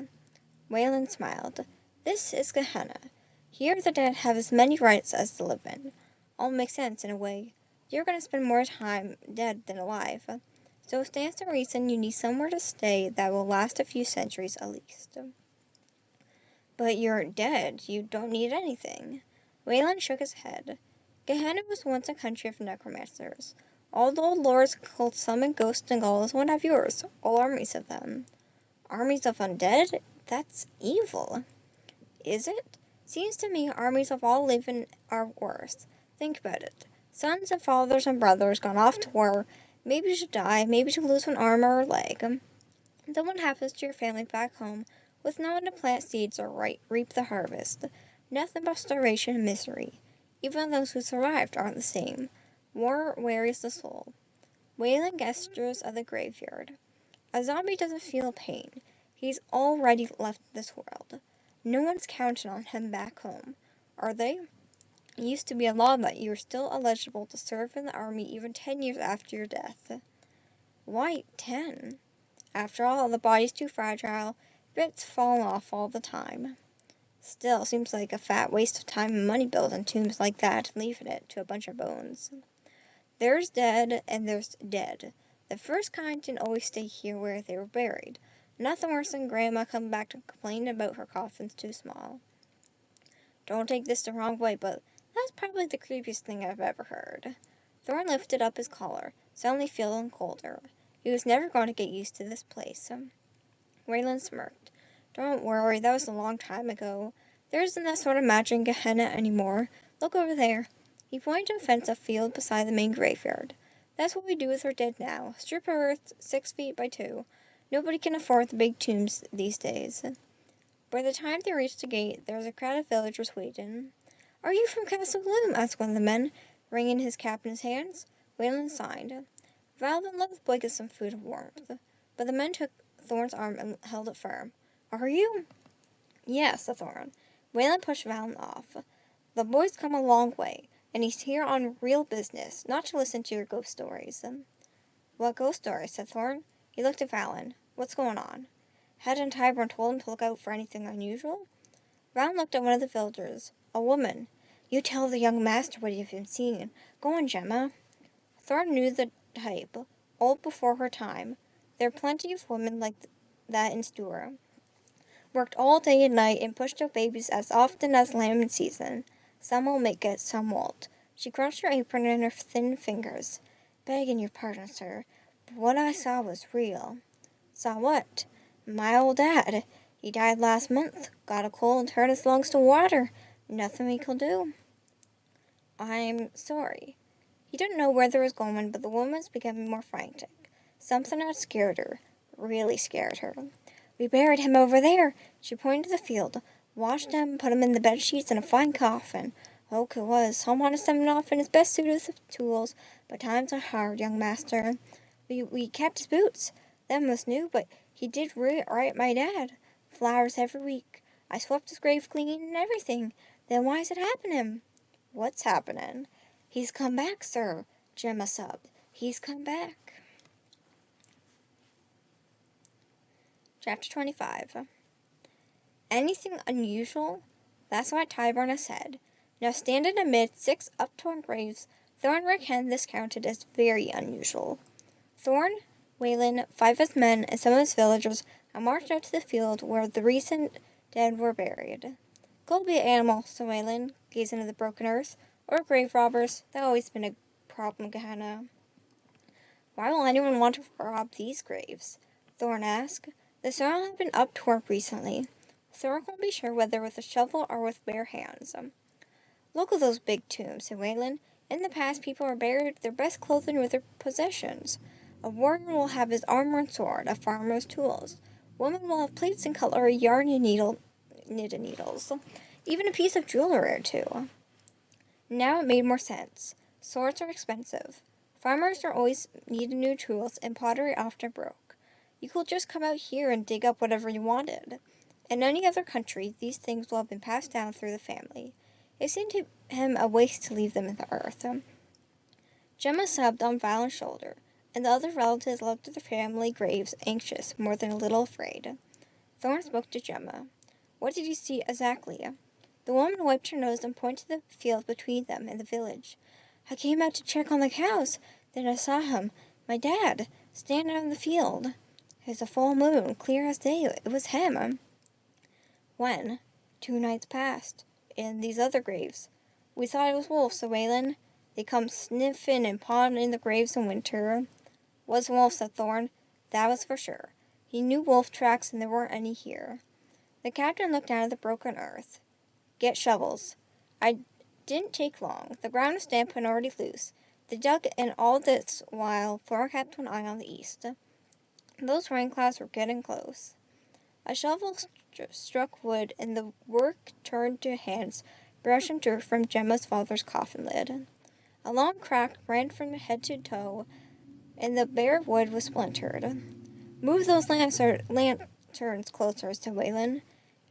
Wayland smiled. This is Gehenna. Here the dead have as many rights as the living. All makes sense in a way. You're going to spend more time dead than alive. So it stands to reason you need somewhere to stay that will last a few centuries at least. But you're dead. You don't need anything. Wayland shook his head. Gehenna was once a country of necromancers. All the old lords could summon ghosts and ghouls won't have yours. All armies of them. Armies of undead? That's evil. Is it? Seems to me armies of all living are worse. Think about it. Sons and fathers and brothers gone off to war, maybe to die, maybe to lose an arm or a leg. Then what happens to your family back home with no one to plant seeds or reap the harvest? Nothing but starvation and misery. Even those who survived aren't the same. War wearies the soul. Wayland gestures at the graveyard. A zombie doesn't feel pain. He's already left this world. No one's counting on him back home, are they? It used to be a law that you were still eligible to serve in the army even 10 years after your death. Why 10? After all, the body's too fragile. Bits fall off all the time. Still, seems like a fat waste of time and money building tombs like that and leaving it to a bunch of bones. There's dead and there's dead. The first kind didn't always stay here where they were buried. Nothing worse than Grandma coming back to complain about her coffin's too small. Don't take this the wrong way, but that's probably the creepiest thing I've ever heard. Thorn lifted up his collar, suddenly feeling colder. He was never going to get used to this place. Waylon smirked. Don't worry, that was a long time ago. There isn't that sort of magic in Gehenna anymore. Look over there. He pointed to a fenced-off field beside the main graveyard. That's what we do with our dead now. Strip of earth 6 feet by 2. Nobody can afford the big tombs these days. By the time they reached the gate, there was a crowd of villagers waiting. Are you from Castle Gloom? Asked one of the men, wringing his cap in his hands. Waylon signed. Valvin let the boy get some food and warmth, but the men took Thorn's arm and held it firm. Are you? Yes, said Thorn. Waylon pushed Valin off. The boy's come a long way, and he's here on real business, not to listen to your ghost stories. What ghost stories? Said Thorn. He looked at Valin. What's going on? Hadn't Tyburn told him to look out for anything unusual? Valin looked at one of the villagers. A woman. You tell the young master what you've been seeing. Go on, Gemma. Thorn knew the type. Old before her time. There are plenty of women like that in Stura. Worked all day and night and pushed out babies as often as lambing season. Some will make it, some won't. She crunched her apron in her thin fingers. Begging your pardon, sir, but what I saw was real. Saw what? My old dad. He died last month. Got a cold and turned his lungs to water. Nothing we could do. I'm sorry. He didn't know where they was going, but the woman was becoming more frantic. Something had scared her. Really scared her. We buried him over there. She pointed to the field. Washed him, put him in the bed sheets in a fine coffin. Oak it was. I wanted to send him off in his best suit of tools, but times are hard, young master. We kept his boots. Them was new, but he did right my dad. Flowers every week. I swept his grave clean and everything. Then why's it happening? What's happening? He's come back, sir, Gemma sobbed. He's come back. Chapter 25. Anything unusual? That's what Tyburn said. Now standing amid 6 uptorn graves, Thorn reckoned this counted as very unusual. Thorn, Waylon, 5 of his men, and some of his villagers had marched out to the field where the recent dead were buried. Go be an animal, said Waylon, gazing at the broken earth, or grave robbers. That's always been a problem, Gehenna. Why will anyone want to rob these graves? Thorn asked. The soil had been uptorn recently. Thorn couldn't be sure whether with a shovel or with bare hands. Look at those big tombs, said Waylon. In the past, people were buried their best clothing with their possessions. A warrior will have his armor and sword, a farmer his tools. Women will have plates and cutlery, yarn and knitted needles, even a piece of jewelry or two. Now it made more sense. Swords are expensive. Farmers are always needing new tools, and pottery often broke. You could just come out here and dig up whatever you wanted. In any other country, these things will have been passed down through the family. It seemed to him a waste to leave them in the earth. Gemma sobbed on Valen's shoulder, and the other relatives looked at their family graves, anxious, more than a little afraid. Thorn spoke to Gemma. What did you see exactly? The woman wiped her nose and pointed to the field between them and the village. I came out to check on the cows. Then I saw him, my dad, standing out in the field. It was a full moon, clear as day. It was him. When? 2 nights past. In these other graves. We thought it was wolves, said Waylon. They come sniffing and pawing in the graves in winter. Was wolf, said Thorn. That was for sure. He knew wolf tracks and there weren't any here. The captain looked down at the broken earth. Get shovels. I didn't take long. The ground was damp and already loose. They dug, and all this while Thorn kept an eye on the east. Those rain clouds were getting close. A shovel struck wood, and the work turned to hands brushing dirt from Gemma's father's coffin lid. A long crack ran from head to toe, and the bare wood was splintered. Move those lanterns closer, said Waylon.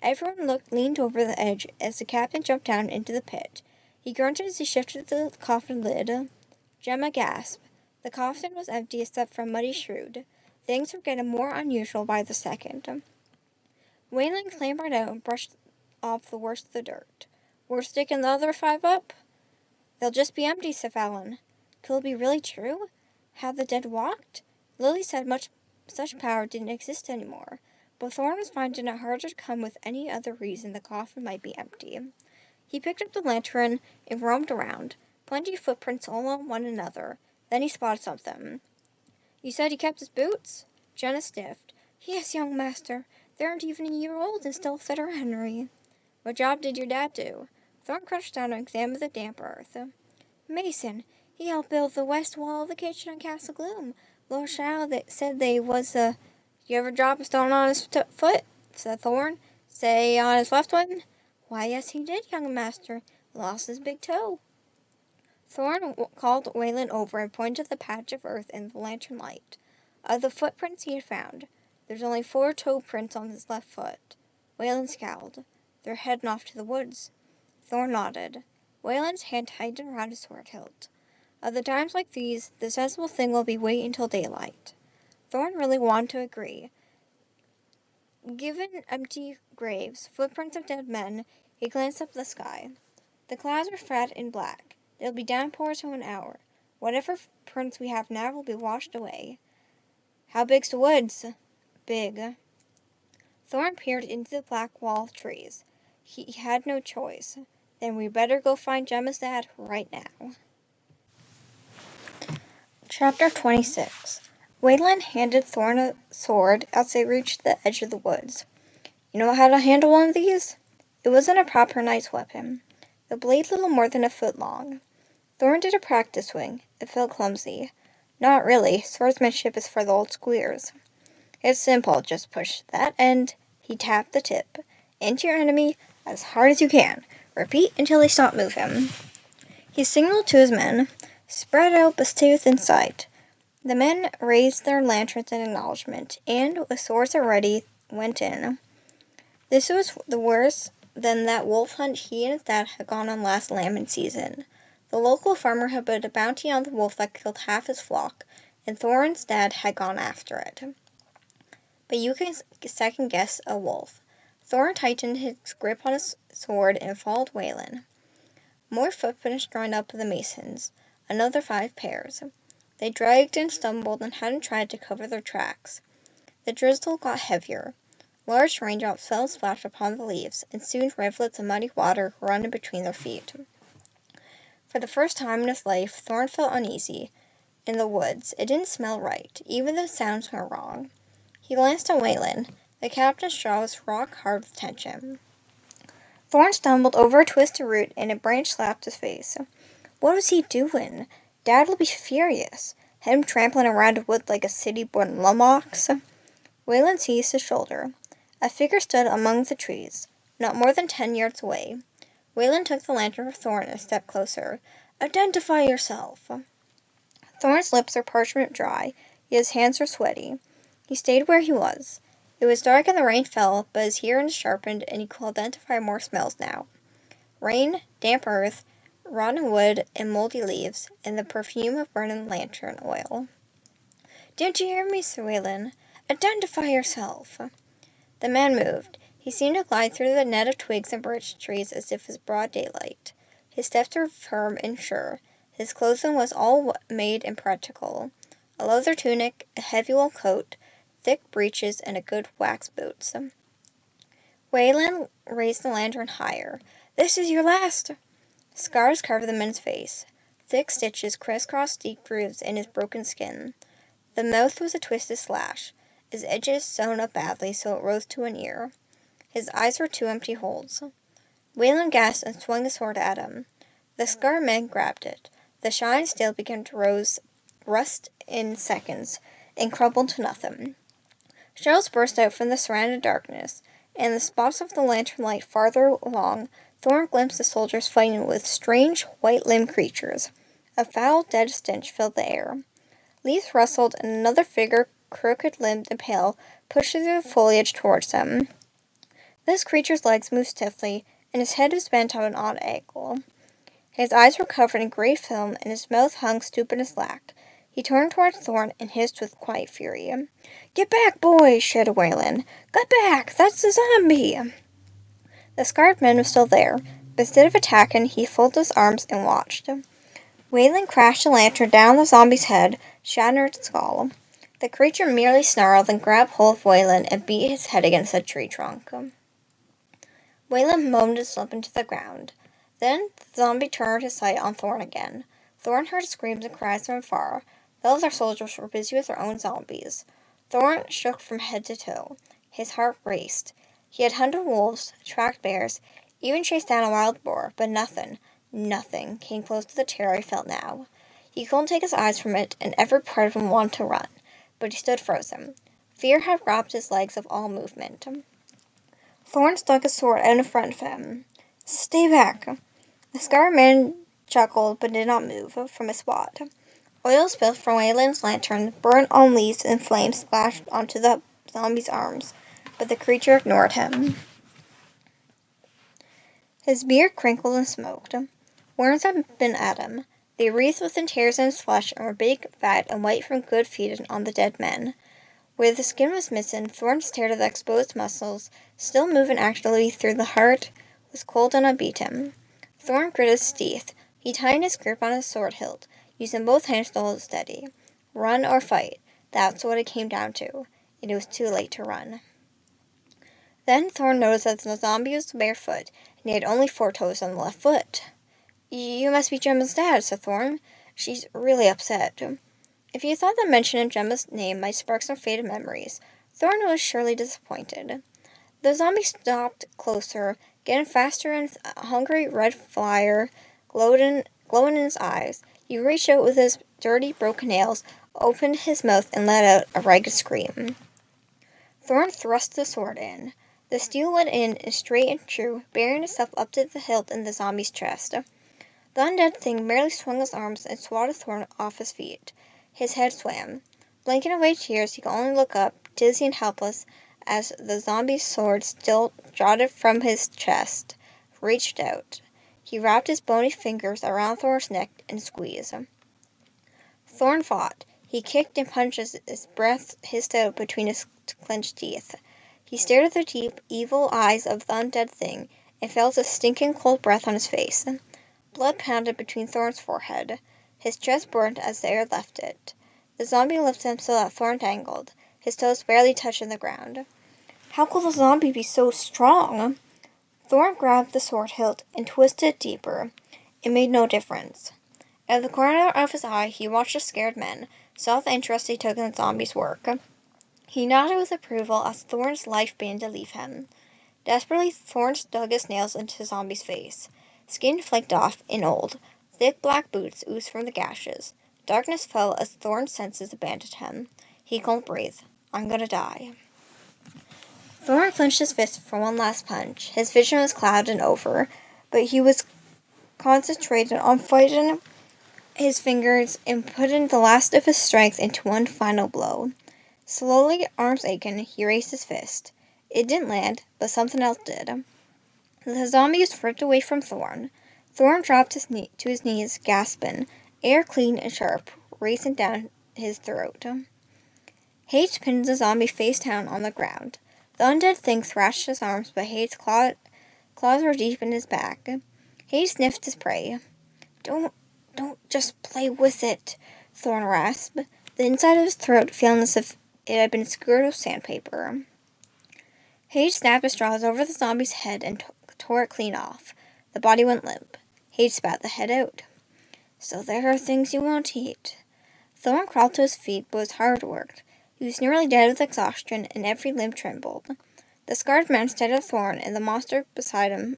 Everyone leaned over the edge as the captain jumped down into the pit. He grunted as he shifted the coffin lid. Gemma gasped. The coffin was empty except for a muddy shroud. Things were getting more unusual by the second. Waylon clambered out and brushed off the worst of the dirt. We're sticking the other 5 up? They'll just be empty, said Fallon. Could it be really true? Had the dead walked? Lily said such power didn't exist anymore, but Thorn was finding it harder to come with any other reason the coffin might be empty. He picked up the lantern and roamed around, plenty of footprints all on one another. Then he spotted something. You said he kept his boots? Jenna sniffed. Yes, young master. They aren't even a year old and still fit our Henry. What job did your dad do? Thorn crouched down and examined the damp earth. Mason. He helped build the west wall of the kitchen on Castle Gloom. Lord Shadow said they was the... You ever drop a stone on his foot? Said Thorn. Say, on his left one? Why, yes, he did, young master. Lost his big toe. Thorn called Waylon over and pointed to the patch of earth in the lantern light. Of the footprints he had found, there's only 4 toe prints on his left foot. Waylon scowled. They're heading off to the woods. Thorn nodded. Waylon's hand tightened around his sword hilt. At the times like these, the sensible thing will be wait until daylight. Thorn really wanted to agree. Given empty graves, footprints of dead men, he glanced up at the sky. The clouds are fat and black. There'll be downpours in an hour. Whatever prints we have now will be washed away. How big's the woods? Big. Thorn peered into the black wall of trees. He had no choice. Then we better go find Gemma's dad right now. Chapter 26. Waylon handed Thorn a sword as they reached the edge of the woods. You know how to handle one of these? It wasn't a proper knight's weapon. The blade little more than a foot long. Thorn did a practice swing. It felt clumsy. Not really. Swordsmanship is for the old squeers. It's simple. Just push that end. He tapped the tip into your enemy as hard as you can. Repeat until they stop moving. He signaled to his men. Spread out, but stay within sight. The men raised their lanterns in acknowledgement, and, with swords at ready, went in. This was the worse than that wolf hunt he and his dad had gone on last lambing season. The local farmer had put a bounty on the wolf that killed half his flock, and Thorn's dad had gone after it. But you can second-guess a wolf. Thorn tightened his grip on his sword and followed Waylon. More footprints joined up with the masons. Another 5 pairs. They dragged and stumbled and hadn't tried to cover their tracks. The drizzle got heavier. Large raindrops fell splash upon the leaves, and soon rivulets of muddy water ran in between their feet. For the first time in his life, Thorn felt uneasy. In the woods, it didn't smell right. Even the sounds were wrong. He glanced at Waylon. The captain's jaw was rock hard with tension. Thorn stumbled over a twisted root, and a branch slapped his face. What was he doing? Dad will be furious. Him trampling around a wood like a city-born lummox. Waylon seized his shoulder. A figure stood among the trees, not more than 10 yards away. Waylon took the lantern from Thorn and stepped closer. Identify yourself. Thorn's lips were parchment dry, yet his hands were sweaty. He stayed where he was. It was dark and the rain fell, but his hearing sharpened and he could identify more smells now. Rain, damp earth, rotten wood and moldy leaves, and the perfume of burning lantern oil. Didn't you hear me, Sir Waylon? Identify yourself. The man moved. He seemed to glide through the net of twigs and birch trees as if it was broad daylight. His steps were firm and sure. His clothing was all made and practical. A leather tunic, a heavy wool coat, thick breeches, and a good wax boots. Waylon raised the lantern higher. This is your last! Scars covered the man's face. Thick stitches crisscrossed deep grooves in his broken skin. The mouth was a twisted slash, its edges sewn up badly so it rose to an ear. His eyes were 2 empty holes. Waylon gasped and swung his sword at him. The scarred man grabbed it. The shine steel began to rust in seconds and crumbled to nothing. Shells burst out from the surrounding darkness, and the spots of the lantern light farther along, Thorn glimpsed the soldiers fighting with strange, white-limbed creatures. A foul, dead stench filled the air. Leaves rustled, and another figure, crooked-limbed and pale, pushed through the foliage towards them. This creature's legs moved stiffly, and his head was bent on an odd angle. His eyes were covered in grey film, and his mouth hung stupid and slack. He turned towards Thorn and hissed with quiet fury. Get back, boy! Shouted Waylon. Get back! That's the zombie! The scarred man was still there, but instead of attacking, he folded his arms and watched. Waylon crashed the lantern down the zombie's head, shattering its skull. The creature merely snarled and grabbed hold of Waylon and beat his head against a tree trunk. Waylon moaned and slumped into the ground. Then the zombie turned his sight on Thorn again. Thorn heard screams and cries from afar. The other soldiers were busy with their own zombies. Thorn shook from head to toe. His heart raced. He had hunted wolves, tracked bears, even chased down a wild boar, but nothing came close to the terror he felt now. He couldn't take his eyes from it, and every part of him wanted to run, but he stood frozen. Fear had robbed his legs of all movement. Thorn stuck his sword out in front of him. "Stay back!" The scarred man chuckled but did not move from his spot. Oil spilled from Waylon's lantern, burned on leaves, and flames splashed onto the zombie's arms, but the creature ignored him. His beard crinkled and smoked. Worms had been at him. They wreathed within tears in his flesh and were big, fat, and white from good feeding on the dead men. Where the skin was missing, Thorn stared at the exposed muscles, still moving actively through the heart, was cold and unbeaten. Thorn gritted his teeth. He tightened his grip on his sword hilt, using both hands to hold it steady. Run or fight. That's what it came down to. And it was too late to run. Then Thorn noticed that the zombie was barefoot, and he had only 4 toes on the left foot. "You must be Gemma's dad," said Thorn. "She's really upset." If he thought that mentioning Gemma's name might spark some faded memories, Thorn was surely disappointed. The zombie stopped closer, getting faster, and a hungry red fire glowing in his eyes. He reached out with his dirty, broken nails, opened his mouth, and let out a ragged scream. Thorn thrust the sword in. The steel went in straight and true, bearing itself up to the hilt in the zombie's chest. The undead thing merely swung his arms and swatted Thorn off his feet. His head swam. Blinking away tears, he could only look up, dizzy and helpless, as the zombie's sword, still jutted from his chest, reached out. He wrapped his bony fingers around Thorn's neck and squeezed. Thorn fought. He kicked and punched as his breath hissed out between his clenched teeth. He stared at the deep, evil eyes of the undead thing and felt a stinking cold breath on his face. Blood pounded between Thorn's forehead. His chest burned as the air left it. The zombie lifted him so that Thorn dangled, his toes barely touching the ground. How could the zombie be so strong? Thorn grabbed the sword hilt and twisted it deeper. It made no difference. Out of the corner of his eye, he watched the scared men, saw the interest he took in the zombie's work. He nodded with approval as Thorn's life began to leave him. Desperately, Thorn dug his nails into the zombie's face. Skin flaked off and old. Thick black boots oozed from the gashes. Darkness fell as Thorn's senses abandoned him. He couldn't breathe. "I'm gonna die." Thorn clenched his fist for one last punch. His vision was clouded and over, but he was concentrated on fighting his fingers and putting the last of his strength into one final blow. Slowly, arms aching, he raised his fist. It didn't land, but something else did. The zombie was ripped away from Thorn. Thorn dropped to his knees, gasping, air clean and sharp, racing down his throat. Hades pinned the zombie face down on the ground. The undead thing thrashed his arms, but Hades' claws were deep in his back. Hades sniffed his prey. Don't just play with it," Thorn rasped. The inside of his throat feeling as if it had been screwed with sandpaper. Hades snapped his straws over the zombie's head and tore it clean off. The body went limp. Hades spat the head out. "So there are things you won't eat." Thorn crawled to his feet, but was hard work. He was nearly dead with exhaustion, and every limb trembled. The scarred man stared at Thorn and the monster beside him.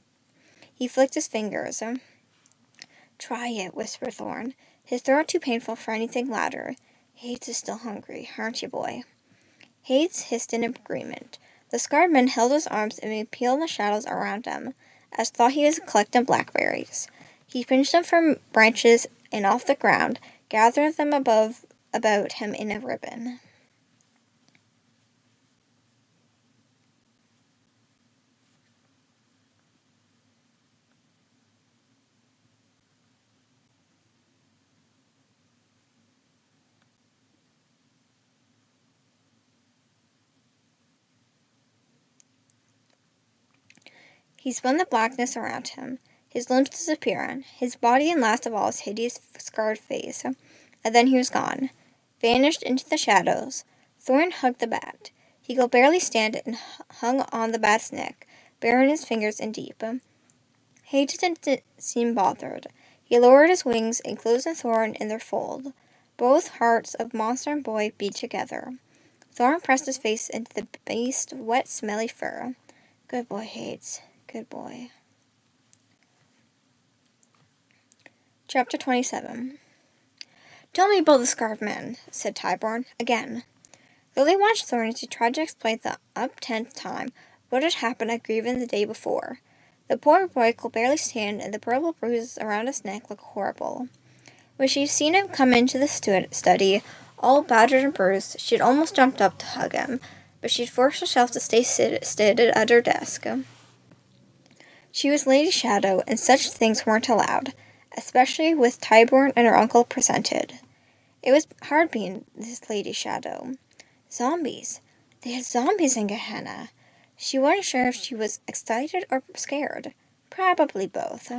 He flicked his fingers. "Try it," whispered Thorn, his throat too painful for anything louder. "Hades is still hungry, aren't you, boy?" Hades hissed in agreement. The scarred man held his arms and made peel in the shadows around him, as thought he was collecting blackberries. He pinched them from branches and off the ground, gathered them about him in a ribbon. He spun the blackness around him, his limbs disappearing, his body and last of all his hideous scarred face, and then he was gone, vanished into the shadows. Thorn hugged the bat. He could barely stand it and hung on the bat's neck, burying his fingers in deep. Hayes didn't seem bothered. He lowered his wings and closed the Thorn in their fold. Both hearts of monster and boy beat together. Thorn pressed his face into the beast's wet, smelly fur. Good boy, Hayes. Good boy. Chapter 27. Tell me about the Scarred Man, said Tyburn, again. Lily watched Thorn as he tried to explain the up-tenth time what had happened at Greven the day before. The poor boy could barely stand, and the purple bruises around his neck looked horrible. When she'd seen him come into the study, all battered and bruised, she'd almost jumped up to hug him, but she'd forced herself to stay seated at her desk. She was Lady Shadow, and such things weren't allowed, especially with Tyburn and her uncle presented. It was hard being this Lady Shadow. Zombies. They had zombies in Gehenna. She wasn't sure if she was excited or scared. Probably both.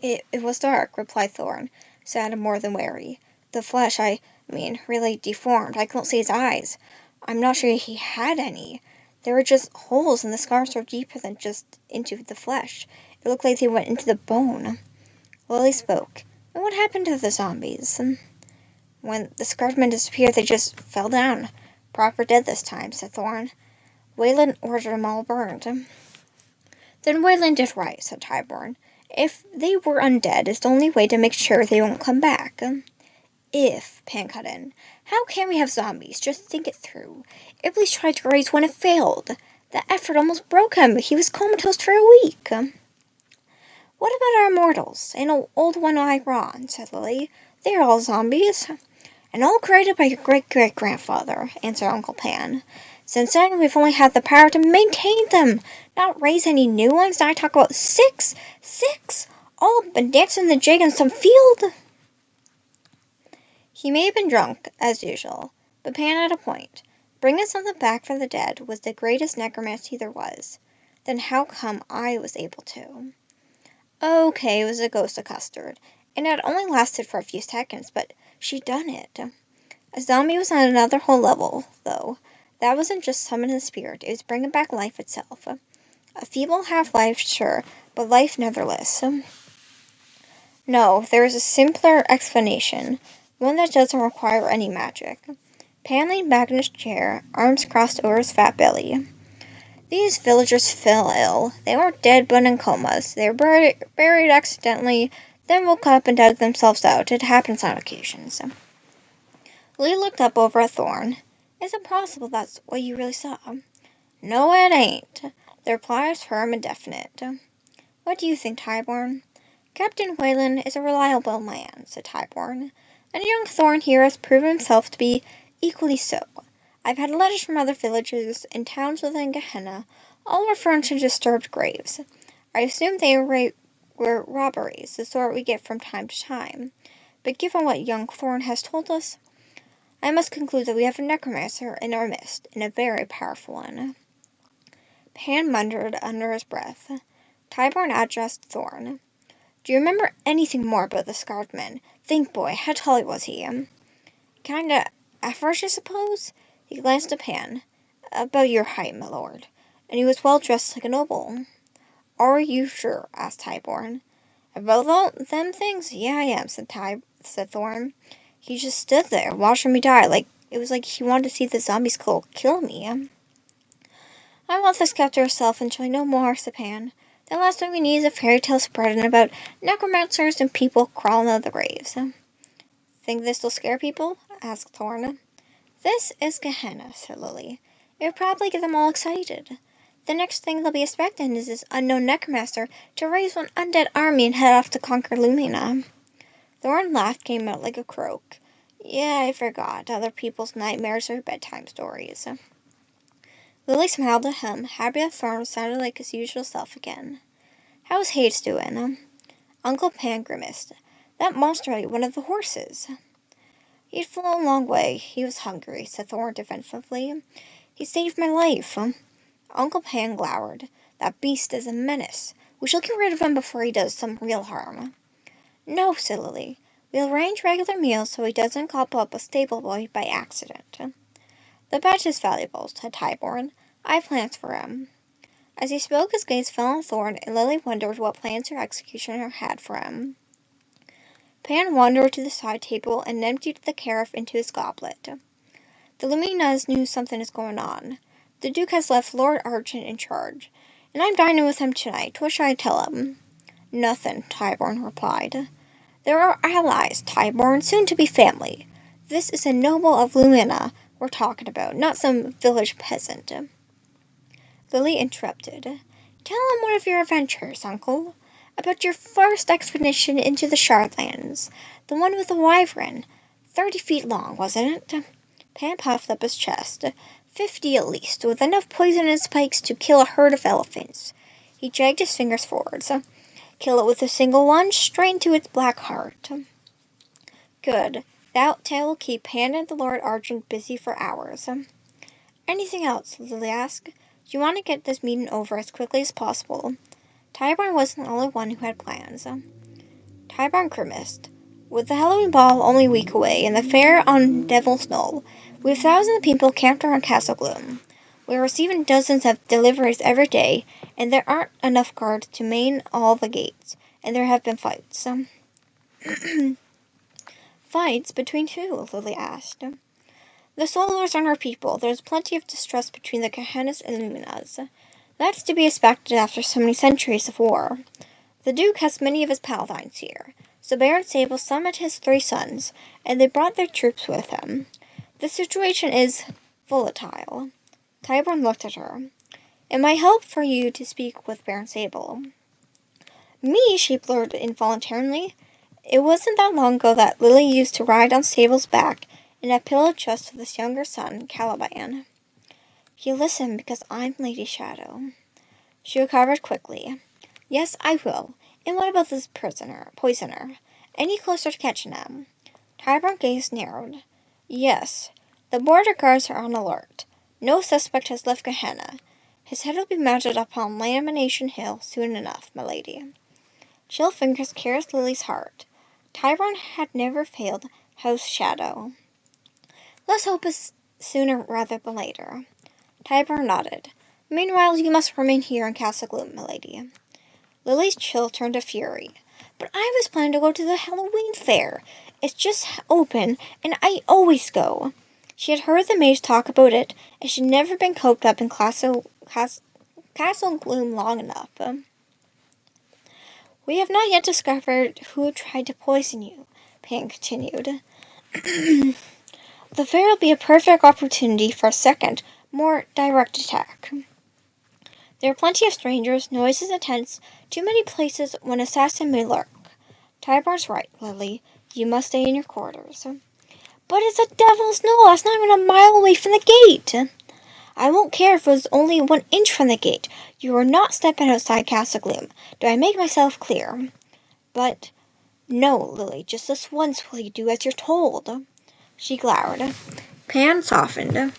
It was dark, replied Thorn, sad and more than wary. The flesh, really deformed. I couldn't see his eyes. I'm not sure he had any. There were just holes, and the scars were deeper than just into the flesh. It looked like they went into the bone. Lily spoke. And what happened to the zombies? When the Scarred Men disappeared, they just fell down. Proper dead this time, said Thorn. Wayland ordered them all burned. Then Wayland did right, said Tyburn. If they were undead, it's the only way to make sure they won't come back. If, Pan cut in. How can we have zombies? Just think it through. Iblis tried to raise one and failed. The effort almost broke him. He was comatose for a week. What about our immortals? And old one-eye Ron, said Lily. They're all zombies. And all created by your great-great-grandfather, answered Uncle Pan. Since then, we've only had the power to maintain them, not raise any new ones. I talk about six, all been dancing the jig in some field. He may have been drunk, as usual, but Pan had a point. Bringing something back from the dead was the greatest necromancy there was. Then how come I was able to? Okay, it was a ghost of custard, and it only lasted for a few seconds, but she'd done it. A zombie was on another whole level, though. That wasn't just summoning the spirit, it was bringing back life itself. A feeble half-life, sure, but life nevertheless. No, there is a simpler explanation, one that doesn't require any magic. Pan leaned back in his chair, arms crossed over his fat belly. These villagers fell ill. They weren't dead, but in comas. They were buried accidentally, then woke up and dug themselves out. It happens on occasions. Lee looked up over at Thorn. Is it possible that's what you really saw? No, it ain't. The reply was firm and definite. What do you think, Tyburn? Captain Wayland is a reliable man, said Tyburn, and young Thorn here has proven himself to be equally so. I've had letters from other villages and towns within Gehenna, all referring to disturbed graves. I assume they were robberies, the sort we get from time to time. But given what young Thorn has told us, I must conclude that we have a necromancer in our midst, and a very powerful one. Pan muttered under his breath. Tyburn addressed Thorn. Do you remember anything more about the Scarred Man? Think, boy, how tall was he? Kinda average, I suppose? He glanced at Pan. About your height, my lord. And he was well dressed like a noble. Are you sure? Asked Tyburn. About them things? Yeah, I am, said Thorn. He just stood there, watching me die, it was like he wanted to see the zombies kill me. I want this kept to herself until I know more, said Pan. The last thing we need is a fairy tale spreading about necromancers and people crawling out of the graves. Think this'll scare people? Asked Thorn. This is Gehenna, said Lily. It would probably get them all excited. The next thing they'll be expecting is this unknown necromancer to raise one undead army and head off to conquer Lumina. Thorn laughed, came out like a croak. Yeah, I forgot. Other people's nightmares are bedtime stories. Lily smiled at him, happy that Thorn sounded like his usual self again. How's Hayes doing? Uncle Pan grimaced. That monster ate one of the horses. He'd flown a long way. He was hungry, said Thorn defensively. He saved my life. Uncle Pan glowered. That beast is a menace. We shall get rid of him before he does some real harm." "No," said Lily. "We'll arrange regular meals so he doesn't gobble up a stable boy by accident." "The bet is valuable," said Tyborn. "I've plans for him." As he spoke, his gaze fell on Thorn, and Lily wondered what plans her executioner had for him. Pan wandered to the side table and emptied the carafe into his goblet. "The Luminas knew something is going on. The Duke has left Lord Argent in charge, and I'm dining with him tonight. What should I tell him?" "Nothing," Tyborn replied. "They're our allies, Tyborn, soon to be family. This is a noble of Lumina we're talking about, not some village peasant." Lily interrupted. "Tell him one of your adventures, uncle. About your first expedition into the Shardlands. The one with the wyvern. 30 feet long, wasn't it?" Pan puffed up his chest. 50 at least, with enough poison in its spikes to kill a herd of elephants. He dragged his fingers forwards. "Kill it with a single lunge, straight into its black heart." "Good. That tale will keep Pan and the Lord Argent busy for hours." "Anything else?" Lily asked. "Do you want to get this meeting over as quickly as possible?" Tyborn wasn't the only one who had plans. Tyborn grimaced. "With the Halloween ball only a week away, and the fair on Devil's Knoll, we have thousands of people camped around Castle Gloom. We're receiving dozens of deliveries every day, and there aren't enough guards to man all the gates, and there have been fights." "Fights? Between who?" Lily asked. "The Solars and our people. There's plenty of distrust between the Gehennas and Luminas. That's to be expected after so many centuries of war. The Duke has many of his paladins here, so Baron Sable summoned his 3 sons, and they brought their troops with him. The situation is volatile." Tyborn looked at her. "It might help for you to speak with Baron Sable." "Me?" she blurted involuntarily. It wasn't that long ago that Lily used to ride on Sable's back and have pillowed just with his younger son, Caliban. "You listen because I'm Lady Shadow." She recovered quickly. "Yes, I will. And what about this poisoner? Any closer to catching him?" Tyborn's gaze narrowed. "Yes. The border guards are on alert. No suspect has left Gehenna. His head will be mounted upon Lamination Hill soon enough, my lady." Chill fingers caressed Lily's heart. Tyborn had never failed House Shadow. "Let's hope it's sooner rather than later." Tyborn nodded. "Meanwhile, you must remain here in Castle Gloom, my lady." Lily's chill turned to fury. "But I was planning to go to the Halloween fair. It's just open, and I always go." She had heard the maids talk about it, and she'd never been coped up in Castle Gloom long enough. "We have not yet discovered who tried to poison you," Pan continued. "The fair will be a perfect opportunity for a second, more direct attack. There are plenty of strangers, noises and tents, too many places when assassin may lurk." "Tyborn's right, Lily. You must stay in your quarters." "But it's a Devil's Knoll. That's not even a mile away from the gate." "I won't care if it was only 1 inch from the gate. You are not stepping outside Castle Gloom. Do I make myself clear?" "But—" "No, Lily, just this once will you do as you're told?" She glowered. Pan softened.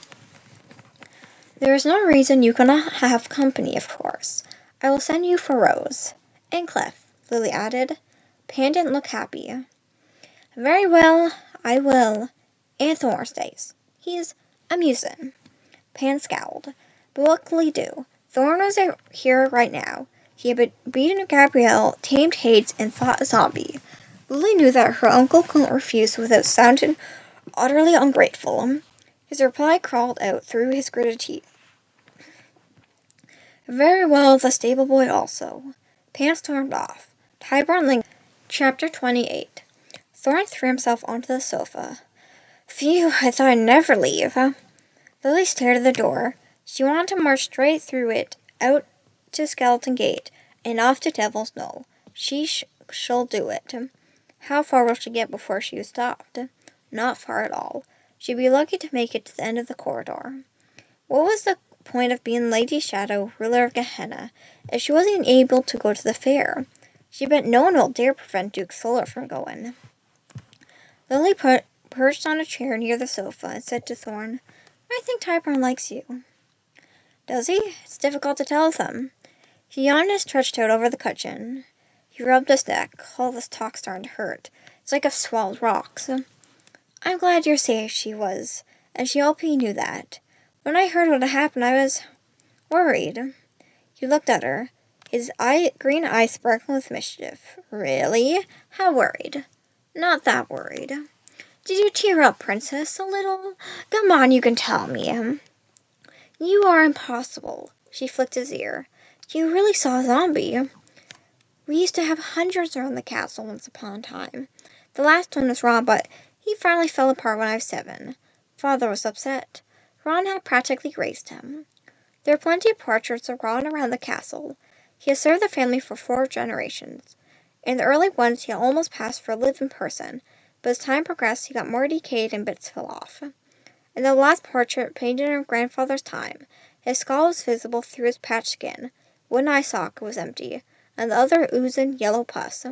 "There is no reason you cannot have company, of course. I will send you for Rose. And Clef," Lily added. Pan didn't look happy. "Very well, I will. And Thorn stays. He's amusing." Pan scowled. "But what will he do? Thorn was here right now. He had beaten Gabrielle, tamed Hades, and fought a zombie." Lily knew that her uncle couldn't refuse without sounding utterly ungrateful. His reply crawled out through his gritted teeth. "Very well, the stable boy also." Pan stormed off. Tyborn lingered. Chapter 28. Thorn threw himself onto the sofa. "Phew, I thought I'd never leave." Lily stared at the door. She wanted to march straight through it, out to Skeleton Gate, and off to Devil's Knoll. She'll do it. How far will she get before she was stopped? Not far at all. She'd be lucky to make it to the end of the corridor. What was the point of being Lady Shadow, ruler of Gehenna, if she wasn't able to go to the fair? She bet no one will dare prevent Duke Solar from going. Lily perched on a chair near the sofa and said to Thorn, "I think Tyborn likes you." "Does he? It's difficult to tell them." He yawned and stretched out over the cushion. He rubbed his neck. All this talk started to hurt. It's like I've swallowed rocks. I'm glad you're safe, she was, and she hoped he knew that. When I heard what had happened, I was worried. He looked at her, his green eyes sparkling with mischief. Really? How worried? Not that worried. Did you tear up, Princess, a little? Come on, you can tell me. You are impossible. She flicked his ear. You really saw a zombie. We used to have hundreds around the castle once upon a time. The last one was Ron, but he finally fell apart when I was 7. Father was upset. Ron had practically raised him. There are plenty of portraits of Ron around the castle. He has served the family for 4 generations. In the early ones, he almost passed for a living person, but as time progressed, he got more decayed and bits fell off. In the last portrait, painted in grandfather's time, his skull was visible through his patched skin. One eye socket was empty, and the other oozing yellow pus.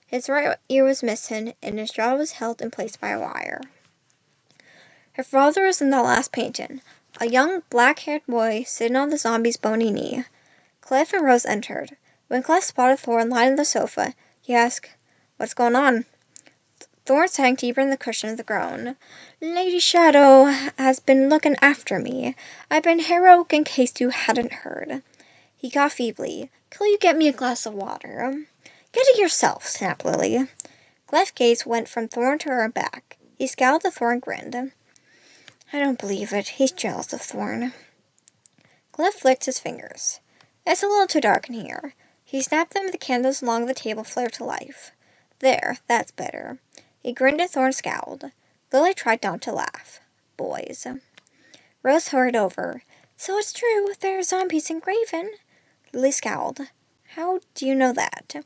His right ear was missing, and his jaw was held in place by a wire. Her father was in the last painting, a young black-haired boy sitting on the zombie's bony knee. Cliff and Rose entered. When Cliff spotted Thorn lying on the sofa, he asked, "What's going on?" Thorn sank deeper in the cushion with a groan. "Lady Shadow has been looking after me. I've been heroic in case you hadn't heard." He coughed feebly. "Can you get me a glass of water?" "Get it yourself," snapped Lily. Cliff's gaze went from Thorn to her and back. He scowled at Thorn and grinned. "I don't believe it. He's jealous of Thorn." Cliff flicked his fingers. "It's a little too dark in here." He snapped them, the candles along the table flared to life. "There, that's better." He grinned at Thorn and scowled. Lily tried not to laugh. Boys. Rose hurried over. "So it's true, there are zombies in Graven?" Lily scowled. "How do you know that?"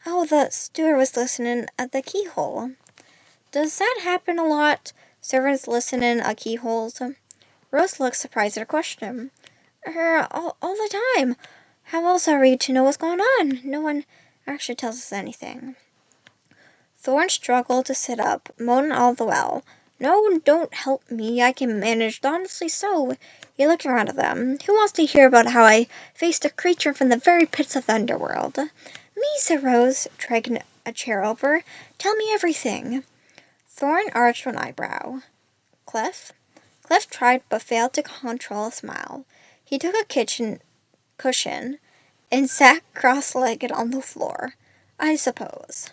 "Oh, the steward was listening at the keyhole." "Does that happen a lot? Servants listening at keyholes?" Rose looked surprised at her question. All the time. How else are we to know what's going on? No one actually tells us anything." Thorn struggled to sit up, moaning all the while. "No, don't help me. I can manage. Honestly so." He looked around at them. "Who wants to hear about how I faced a creature from the very pits of the underworld?" "Me," said Rose, dragging a chair over. "Tell me everything." Thorn arched one eyebrow. "Cliff?" Cliff tried but failed to control a smile. He took a kitchen cushion and sat cross-legged on the floor. "I suppose."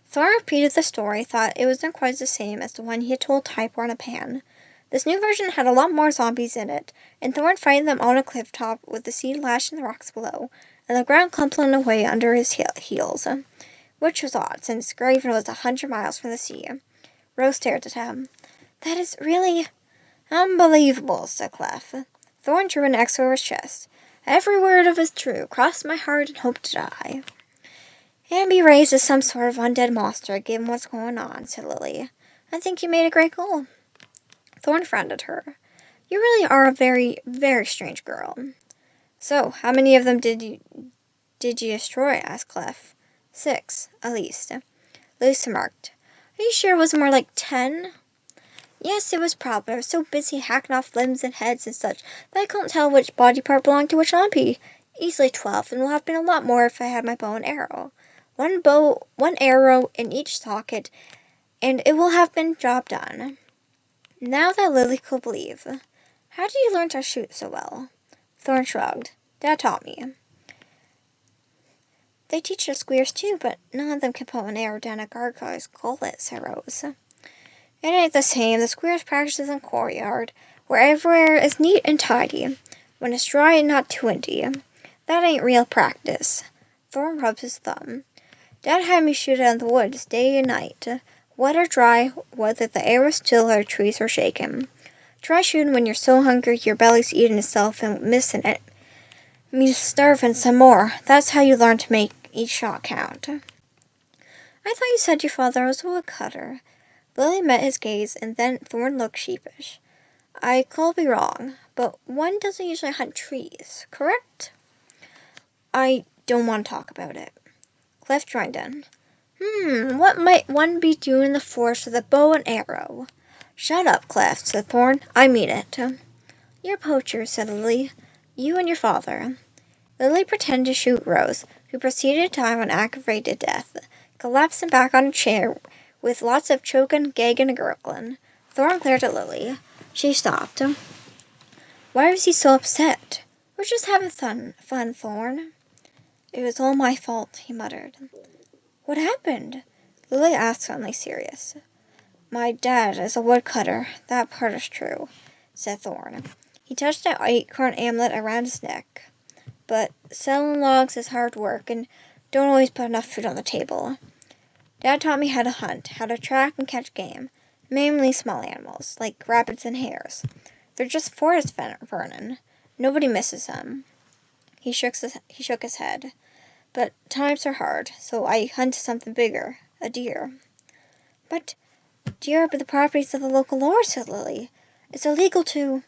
Thorn repeated the story, thought it wasn't quite the same as the one he had told Typor in a pan. This new version had a lot more zombies in it, and Thorn fighting them on a cliff top with the sea lashing the rocks below, and the ground crumpling away under his heels. Which was odd, since Graven was 100 miles from the sea. Rose stared at him. "That is really unbelievable," said Clef. Thorn drew an X over his chest. "Every word of it is true. Cross my heart and hope to die." "And be raised as some sort of undead monster, given what's going on," said Lily. "I think you made a great goal." Thorn frowned at her. "You really are a very, very strange girl." "So, how many of them did you destroy?" asked Clef. 6, at least. Lily remarked. "Are you sure it wasn't more like 10? "Yes, it was probably. I was so busy hacking off limbs and heads and such that I couldn't tell which body part belonged to which zombie. Easily 12, and will have been a lot more if I had my bow and arrow. One arrow in each socket, and it will have been job done." Now that Lily could believe. "How did you learn to shoot so well?" Thorn shrugged. "Dad taught me." "They teach the squeers too, but none of them can put an arrow down a gargoyle's gullet," said Rose. "It ain't the same. The squeers practices in courtyard, where everywhere is neat and tidy, when it's dry and not too windy. That ain't real practice." Thorn rubbed his thumb. "Dad had me shoot it in the woods, day and night, wet or dry, whether the air was still or the trees were shaking. Try shooting when you're so hungry your belly's eating itself and missing it means starving some more. That's how you learn to make each shot count." "I thought you said your father was a woodcutter." Lily met his gaze, and then Thorn looked sheepish. "I could be wrong, but one doesn't usually hunt trees, correct?" "I don't want to talk about it." Cliff joined in. What might one be doing in the forest with a bow and arrow?" "Shut up, Cliff," said Thorn. "I mean it." "You're a poacher," said Lily. You and your father. Lily pretended to shoot Rose, who proceeded to have an aggravated death, collapsing back on a chair with lots of choking, gagging, and gurgling. Thorn glared at Lily. She stopped. Why was he so upset? We're just having fun, Thorn. It was all my fault, he muttered. What happened? Lily asked, suddenly serious. My dad is a woodcutter. That part is true, said Thorn. He touched an acorn amulet around his neck. But selling logs is hard work and don't always put enough food on the table. Dad taught me how to hunt, how to track and catch game, mainly small animals, like rabbits and hares. They're just forest vermin. Nobody misses them. He shook his head. But times are hard, so I hunted something bigger, a deer. But deer are the properties of the local lord, said Lily. It's illegal to...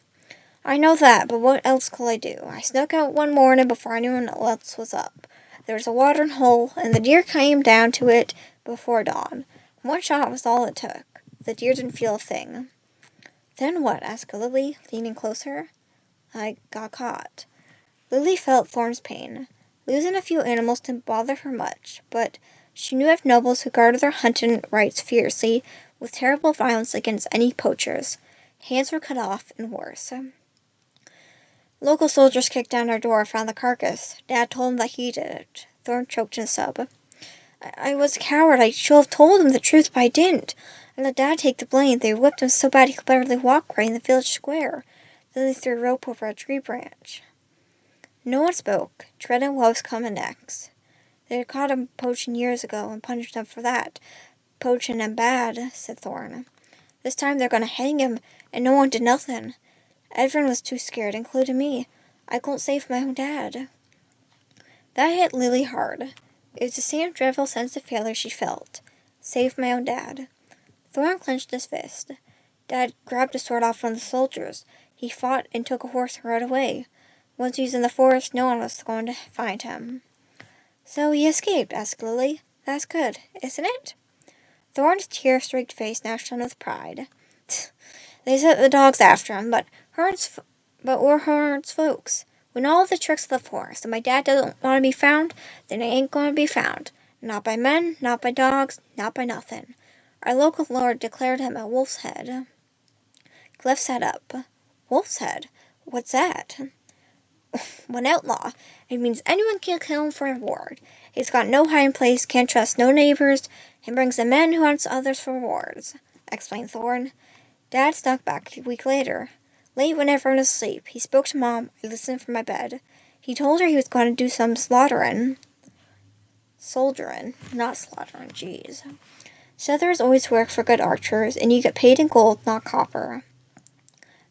I know that, but what else could I do? I snuck out one morning before anyone else was up. There was a watering hole, and the deer came down to it before dawn. One shot was all it took. The deer didn't feel a thing. Then what? Asked Lily, leaning closer. I got caught. Lily felt Thorn's pain. Losing a few animals didn't bother her much, but she knew of nobles who guarded their hunting rights fiercely, with terrible violence against any poachers. Hands were cut off, and worse. Local soldiers kicked down our door and found the carcass. Dad told them that he did it. Thorn choked in a sob. I was a coward. I should have told him the truth, but I didn't. I let Dad take the blame. They whipped him so bad he could barely walk right in the village square. Then they threw a rope over a tree branch. No one spoke, dreading what was coming next. They had caught him poaching years ago and punished him for that. Poaching and bad, said Thorn. This time they're going to hang him, and no one did nothing. Everyone was too scared, including me. I couldn't save my own dad. That hit Lily hard. It was the same dreadful sense of failure she felt. Save my own dad. Thorn clenched his fist. Dad grabbed a sword off one of the soldiers. He fought and took a horse and rode away. Once he was in the forest, no one was going to find him. So he escaped, asked Lily. That's good, isn't it? Thorn's tear-streaked face now shone with pride. They sent the dogs after him, but we're Hearn's folks. We know all the tricks of the forest. If my dad doesn't want to be found, then he ain't going to be found. Not by men, not by dogs, not by nothing. Our local lord declared him a wolf's head. Cliff sat up. Wolf's head? What's that? One outlaw. It means anyone can kill him for a reward. He's got no hiding place, can't trust no neighbors, and brings the men who hunts others for rewards, explained Thorn. Dad snuck back a week later. Late when everyone was asleep, he spoke to Mom. I listened from my bed. He told her he was going to do some slaughtering. Soldiering, not slaughtering, jeez. Feathers always work for good archers, and you get paid in gold, not copper.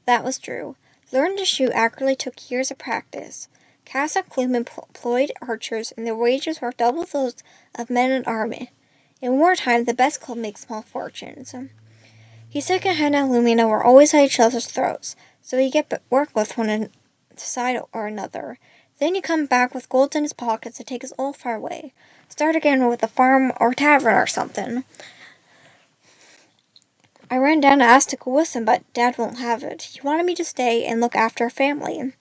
That was true. Learning to shoot accurately took years of practice. Casa Clume employed archers, and their wages were double those of men in army. In wartime, the best could make small fortunes. He said Hen and Lumina were always at each other's throats, so he'd get work with one side or another. Then he'd come back with gold in his pockets to take us all far away. Start again with a farm or tavern or something. I ran down to ask to go with him, but Dad won't have it. He wanted me to stay and look after our family.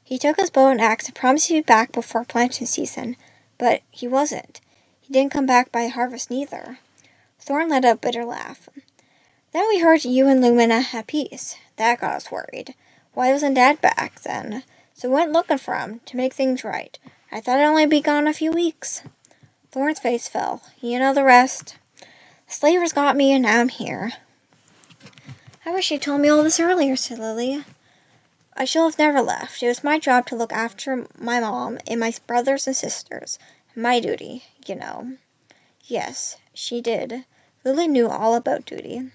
He took his bow and axe and promised he'd be back before planting season, but he wasn't. He didn't come back by harvest neither. Thorn let out a bitter laugh. Then we heard you and Lumina had peace. That got us worried. Why wasn't Dad back, then? So we went looking for him, to make things right. I thought I'd only be gone a few weeks. Thorn's face fell. You know the rest. Slavers got me, and now I'm here. I wish you'd told me all this earlier, said Lily. I should have never left. It was my job to look after my mom and my brothers and sisters. My duty, you know. Yes, she did. Lily knew all about duty.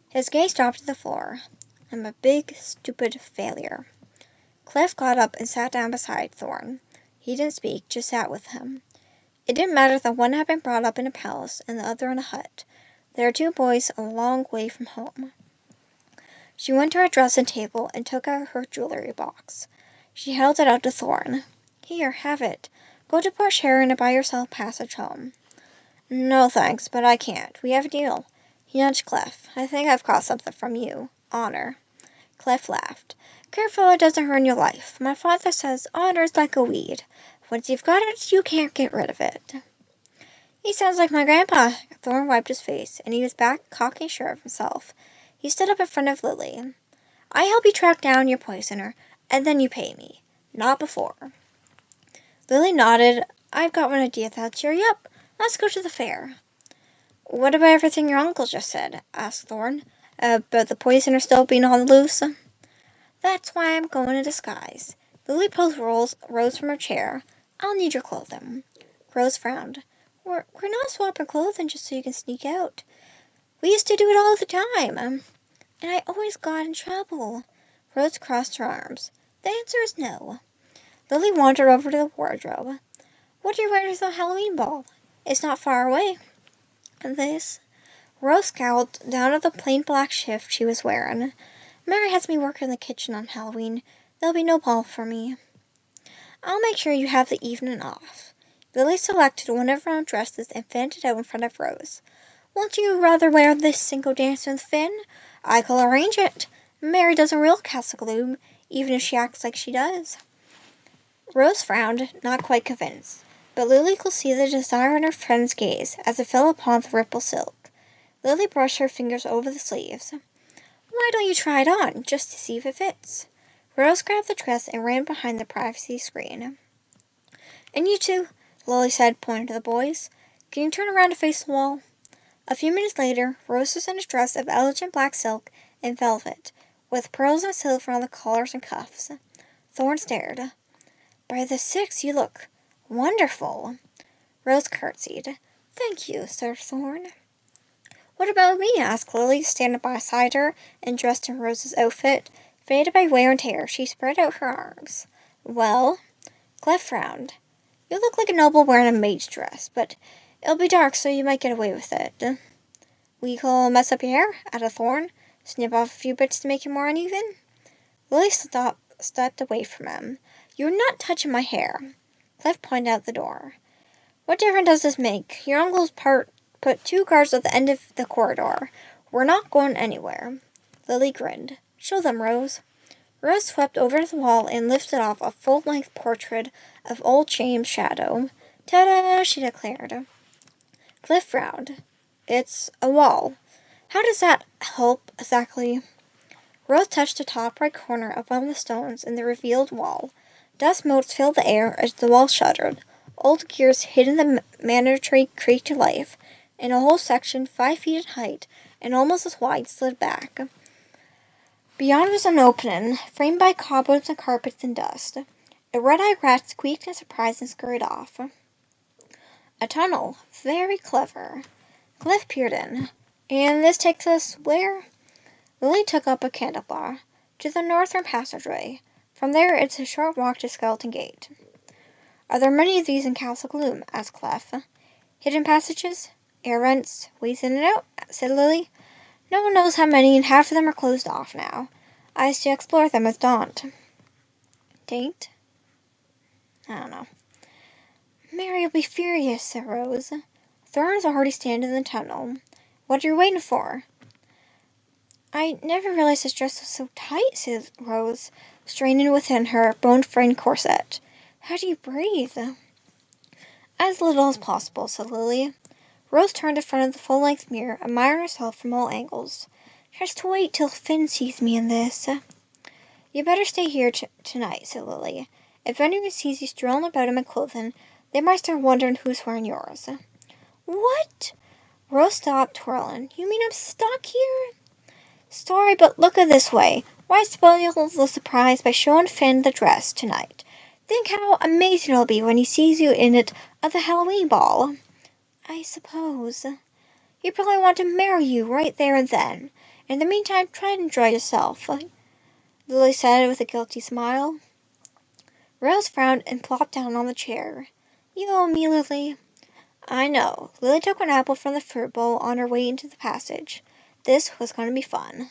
His gaze dropped to the floor. I'm a big, stupid failure. Cliff got up and sat down beside Thorn. He didn't speak, just sat with him. It didn't matter that one had been brought up in a palace and the other in a hut. There were two boys a long way from home. She went to her dressing table and took out her jewelry box. She held it out to Thorn. Here, have it. Go to Port Sharon and buy yourself passage home. No, thanks, but I can't. We have a deal. He nudged Clef. I think I've caught something from you. Honor. Clef laughed. Careful it doesn't ruin your life. My father says honor is like a weed. Once you've got it, you can't get rid of it. He sounds like my grandpa. Thorn wiped his face, and he was back cocky sure of himself. He stood up in front of Lily. I help you track down your poisoner, and then you pay me. Not before. Lily nodded. I've got one idea that'll cheer you up. Let's go to the fair. What about everything your uncle just said? Asked Thorn. About the poisoner still being on the loose? That's why I'm going in disguise. Lily rose from her chair. I'll need your clothing. Rose frowned. We're not swapping clothing just so you can sneak out. We used to do it all the time, and I always got in trouble. Rose crossed her arms. The answer is no. Lily wandered over to the wardrobe. What are you wearing to the Halloween ball? It's not far away. This. Rose scowled down at the plain black shift she was wearing. Mary has me work in the kitchen on Halloween. There'll be no ball for me. I'll make sure you have the evening off. Lily selected one of her own dresses and fanned it out in front of Rose. Won't you rather wear this and go dance with Finn? I can arrange it. Mary does a real Castle Gloom, even if she acts like she does. Rose frowned, not quite convinced, but Lily could see the desire in her friend's gaze as it fell upon the rippled silk. Lily brushed her fingers over the sleeves. Why don't you try it on, just to see if it fits? Rose grabbed the dress and ran behind the privacy screen. And you two, Lily said, pointing to the boys. Can you turn around to face the wall? A few minutes later, Rose was in a dress of elegant black silk and velvet, with pearls and silver on the collars and cuffs. Thorn stared. By the 6, you look wonderful. Rose curtsied. Thank you, Sir Thorn. What about me? Asked Lily, standing beside her and dressed in Rose's outfit. Faded by wear and tear, she spread out her arms. Well, Clef frowned. You look like a noble wearing a maid's dress, but it'll be dark, so you might get away with it. We could mess up your hair, added Thorn. Snip off a few bits to make it more uneven. Lily stepped away from him. You're not touching my hair. Clef pointed out the door. What difference does this make? Your uncle's put 2 guards at the end of the corridor. We're not going anywhere. Lily grinned. Show them, Rose. Rose swept over to the wall and lifted off a full-length portrait of old James Shadow. Ta-da, she declared. Cliff frowned. It's a wall. How does that help exactly? Rose touched the top right corner of one of the stones in the revealed wall. Dust motes filled the air as the wall shuddered. Old gears hidden the manor tree creaked to life, and a whole section 5 feet in height and almost as wide slid back. Beyond was an opening, framed by cobwebs and carpets and dust. A red-eyed rat squeaked in surprise and scurried off. A tunnel. Very clever. Cliff peered in. And this takes us where? Lily took up a candelabra. To the northern passageway. From there, it's a short walk to Skeleton Gate. Are there many of these in Castle Gloom? Asked Clef. Hidden passages? Air vents? Ways in and out? Said Lily. No one knows how many, and half of them are closed off now. I used to explore them with Daunt. Date? I don't know. Mary will be furious, said Rose. Thorn is already standing in the tunnel. What are you waiting for? I never realized this dress was so tight, said Rose, straining within her bone-framed corset. How do you breathe? As little as possible, said Lily. Rose turned in front of the full-length mirror, admiring herself from all angles. Just wait till Finn sees me in this. You better stay here tonight, said Lily. If anyone sees you strolling about in my clothing, they might start wondering who's wearing yours. What? Rose stopped twirling. You mean I'm stuck here? Sorry, but look at it this way. Why spoil the surprise by showing Finn the dress tonight? Think how amazing it'll be when he sees you in it at the Halloween ball. I suppose. He'd probably want to marry you right there and then. In the meantime, try and enjoy yourself, Lily said with a guilty smile. Rose frowned and plopped down on the chair. You owe me, Lily. I know. Lily took an apple from the fruit bowl on her way into the passage. This was going to be fun.